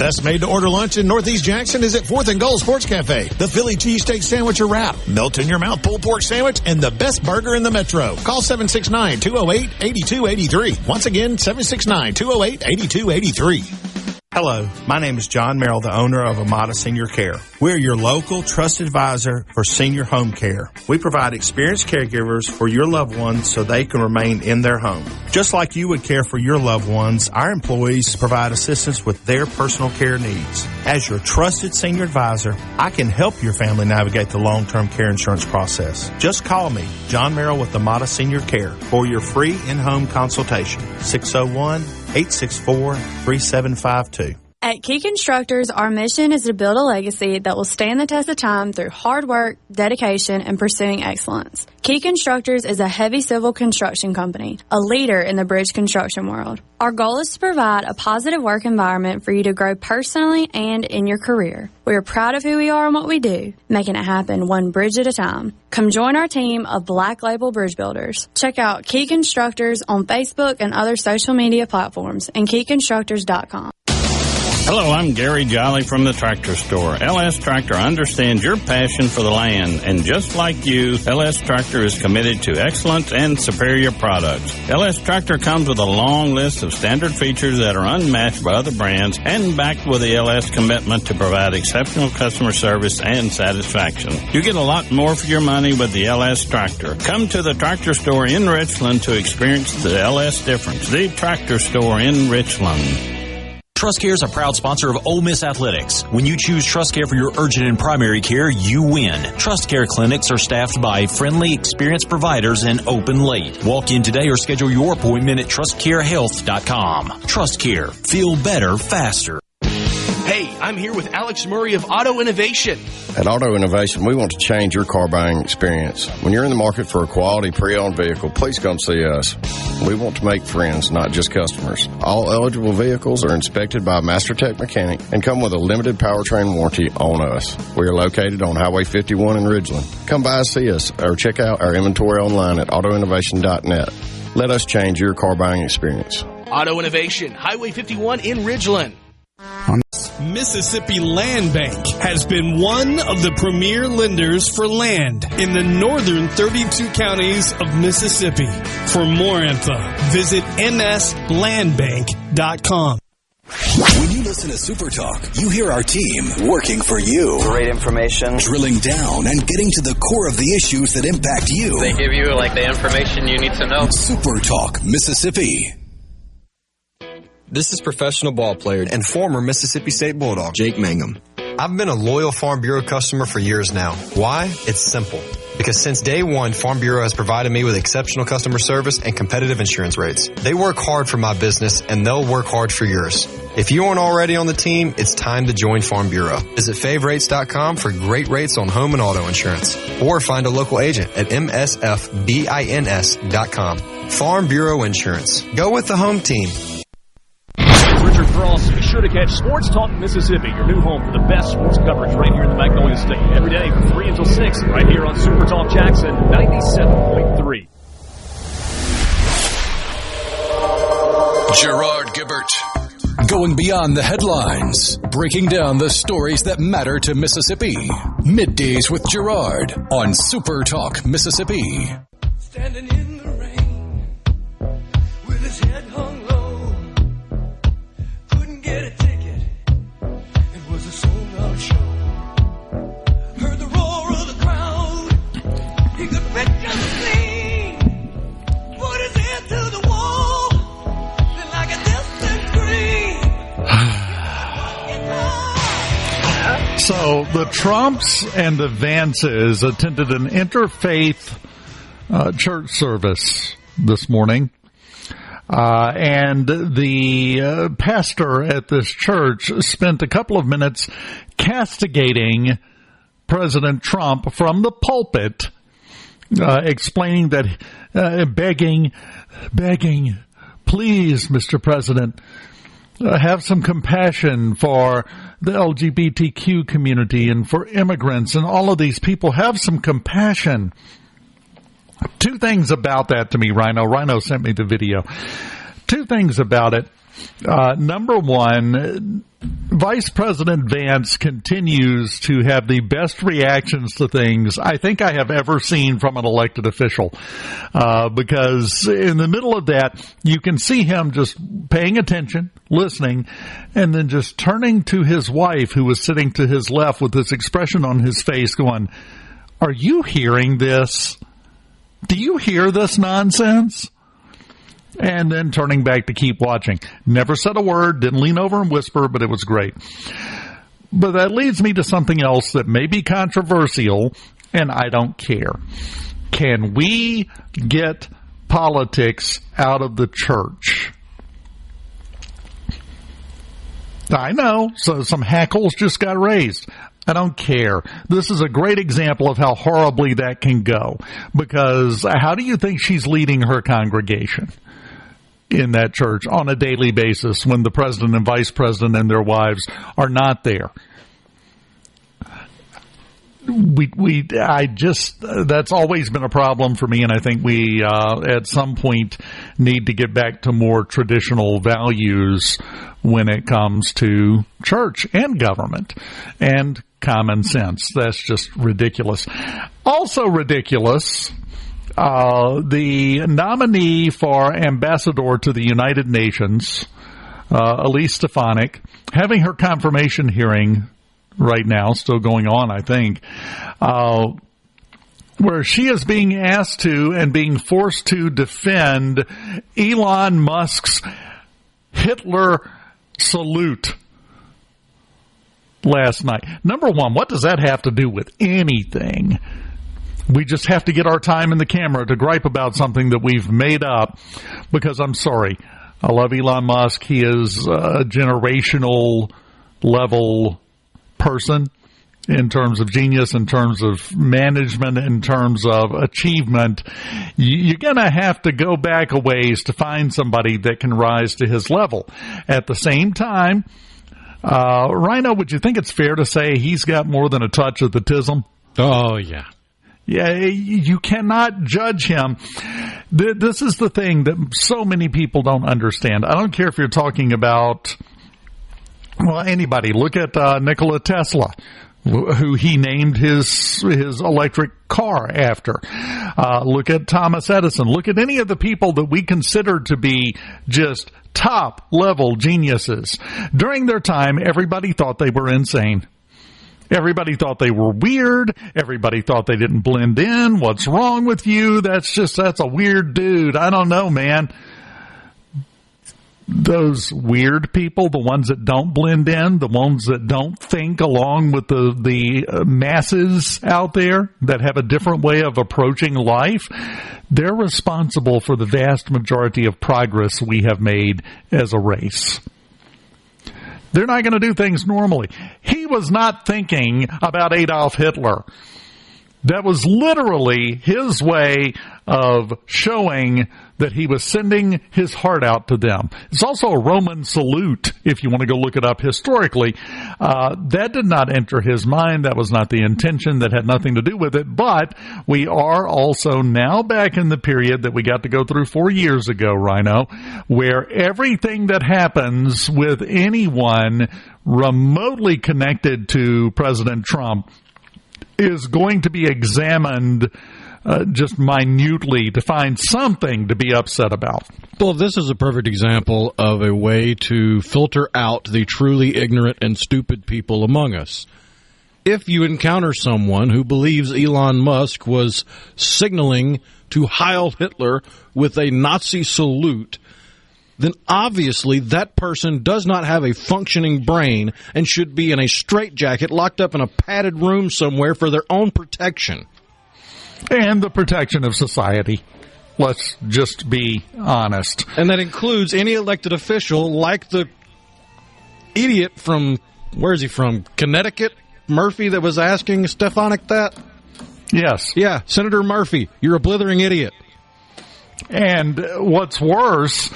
Best made-to-order lunch in Northeast Jackson is at 4th and Gold Sports Cafe. The Philly cheesesteak sandwich or wrap, melt-in-your-mouth pulled pork sandwich, and the best burger in the metro. Call 769-208-8283. Once again, 769-208-8283. Hello, my name is John Merrill, the owner of Amada Senior Care. We're your local trusted advisor for senior home care. We provide experienced caregivers for your loved ones so they can remain in their home. Just like you would care for your loved ones, our employees provide assistance with their personal care needs. As your trusted senior advisor, I can help your family navigate the long-term care insurance process. Just call me, John Merrill with Amada Senior Care, for your free in-home consultation. 601-864-3752. At Key Constructors, our mission is to build a legacy that will stand the test of time through hard work, dedication, and pursuing excellence. Key Constructors is a heavy civil construction company, a leader in the bridge construction world. Our goal is to provide a positive work environment for you to grow personally and in your career. We are proud of who we are and what we do, making it happen one bridge at a time. Come join our team of Black Label Bridge Builders. Check out Key Constructors on Facebook and other social media platforms and keyconstructors.com. Hello, I'm Gary Jolly from the Tractor Store. LS Tractor understands your passion for the land, and just like you, LS Tractor is committed to excellence and superior products. LS Tractor comes with a long list of standard features that are unmatched by other brands and backed with the LS commitment to provide exceptional customer service and satisfaction. You get a lot more for your money with the LS Tractor. Come to the Tractor Store in Richland to experience the LS difference. The Tractor Store in Richland. TrustCare is a proud sponsor of Ole Miss Athletics. When you choose TrustCare for your urgent and primary care, you win. TrustCare clinics are staffed by friendly, experienced providers and open late. Walk in today or schedule your appointment at TrustCareHealth.com. TrustCare. Feel better, faster. Hey, I'm here with Alex Murray of Auto Innovation. At Auto Innovation, we want to change your car buying experience. When you're in the market for a quality pre-owned vehicle, please come see us. We want to make friends, not just customers. All eligible vehicles are inspected by a Master Tech mechanic and come with a limited powertrain warranty on us. We are located on Highway 51 in Ridgeland. Come by and see us or check out our inventory online at autoinnovation.net. Let us change your car buying experience. Auto Innovation, Highway 51 in Ridgeland. Mississippi Land Bank has been one of the premier lenders for land in the northern 32 counties of Mississippi. For more info, visit mslandbank.com. When you listen to SuperTalk, you hear our team working for you. Great information. Drilling down and getting to the core of the issues that impact you. They give you the information you need to know. SuperTalk Mississippi. This is professional ball player and former Mississippi State Bulldog, Jake Mangum. I've been a loyal Farm Bureau customer for years now. Why? It's simple. Because since day one, Farm Bureau has provided me with exceptional customer service and competitive insurance rates. They work hard for my business, and they'll work hard for yours. If you aren't already on the team, it's time to join Farm Bureau. Visit favrates.com for great rates on home and auto insurance. Or find a local agent at msfbins.com. Farm Bureau Insurance. Go with the home team. Richard Cross, be sure to catch Sports Talk Mississippi, your new home for the best sports coverage right here in the Magnolia State. Every day from 3 until 6, right here on Super Talk Jackson 97.3. Gerard Gibert. Going beyond the headlines, breaking down the stories that matter to Mississippi. Middays with Gerard on Super Talk Mississippi. Standing in the rain with his head hung low, couldn't get a ticket, it was a sold-out show. Heard the roar of the crowd, he could picture the scene, put his head to the wall, then like a distant scream. So the Trumps and the Vances attended an interfaith church service this morning. And the pastor at this church spent a couple of minutes castigating President Trump from the pulpit, explaining that, begging, please, Mr. President, have some compassion for the LGBTQ community and for immigrants and all of these people. Have some compassion. Two things about that to me, Rhino. Rhino sent me the video. Two things about it. Number one, Vice President Vance continues to have the best reactions to things I think I have ever seen from an elected official. Because in the middle of that, you can see him just paying attention, listening, and then just turning to his wife, who was sitting to his left with this expression on his face going, "Are you hearing this? Do you hear this nonsense?" And then turning back to keep watching. Never said a word, didn't lean over and whisper, but it was great. But that leads me to something else that may be controversial, and I don't care. Can we get politics out of the church? I know, so some hackles just got raised. I don't care. This is a great example of how horribly that can go. Because how do you think she's leading her congregation in that church on a daily basis when the president and vice president and their wives are not there? That's always been a problem for me, and I think we at some point need to get back to more traditional values when it comes to church and government and common sense. That's just ridiculous. Also ridiculous, the nominee for ambassador to the United Nations, Elise Stefanik, having her confirmation hearing right now, still going on, I think, where she is being asked to and being forced to defend Elon Musk's Hitler salute last night. Number one, what does that have to do with anything? We just have to get our time in the camera to gripe about something that we've made up, because I'm sorry, I love Elon Musk. He is a generational level person in terms of genius, in terms of management, in terms of achievement. You're going to have to go back a ways to find somebody that can rise to his level. At the same time, Rhino, would you think it's fair to say he's got more than a touch of the tism? Oh, yeah. Yeah, you cannot judge him. This is the thing that so many people don't understand. I don't care if you're talking about, well, anybody. Look at Nikola Tesla, who he named his electric car after. Look at Thomas Edison. Look at any of the people that we consider to be just top-level geniuses. During their time, everybody thought they were insane. Everybody thought they were weird. Everybody thought they didn't blend in. What's wrong with you? That's a weird dude. I don't know, man. Those weird people, the ones that don't blend in, the ones that don't think along with the masses out there that have a different way of approaching life, they're responsible for the vast majority of progress we have made as a race. They're not going to do things normally. He was not thinking about Adolf Hitler. That was literally his way of showing that he was sending his heart out to them. It's also a Roman salute, if you want to go look it up historically. That did not enter his mind. That was not the intention. That had nothing to do with it. But we are also now back in the period that we got to go through 4 years ago, Rhino, where everything that happens with anyone remotely connected to President Trump is going to be examined just minutely to find something to be upset about. Well, this is a perfect example of a way to filter out the truly ignorant and stupid people among us. If you encounter someone who believes Elon Musk was signaling to Heil Hitler with a Nazi salute, then obviously that person does not have a functioning brain and should be in a straitjacket locked up in a padded room somewhere for their own protection. And the protection of society. Let's just be honest. And that includes any elected official like the idiot from, where is he from, Connecticut? Murphy, that was asking Stefanik that? Yes. Yeah, Senator Murphy, you're a blithering idiot. And what's worse,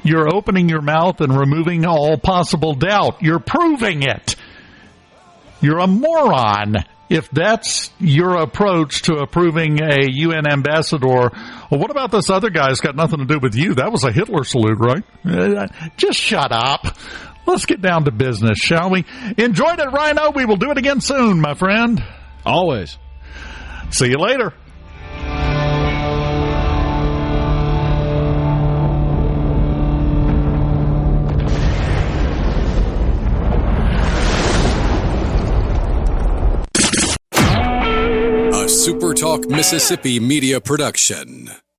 you're opening your mouth and removing all possible doubt. You're proving it. You're a moron. If that's your approach to approving a UN ambassador, well, what about this other guy? It's got nothing to do with you. That was a Hitler salute, right? Just shut up. let's get down to business, shall we? Enjoyed it, Rhino. We will do it again soon, my friend. Always. See you later. A SuperTalk Mississippi Media production.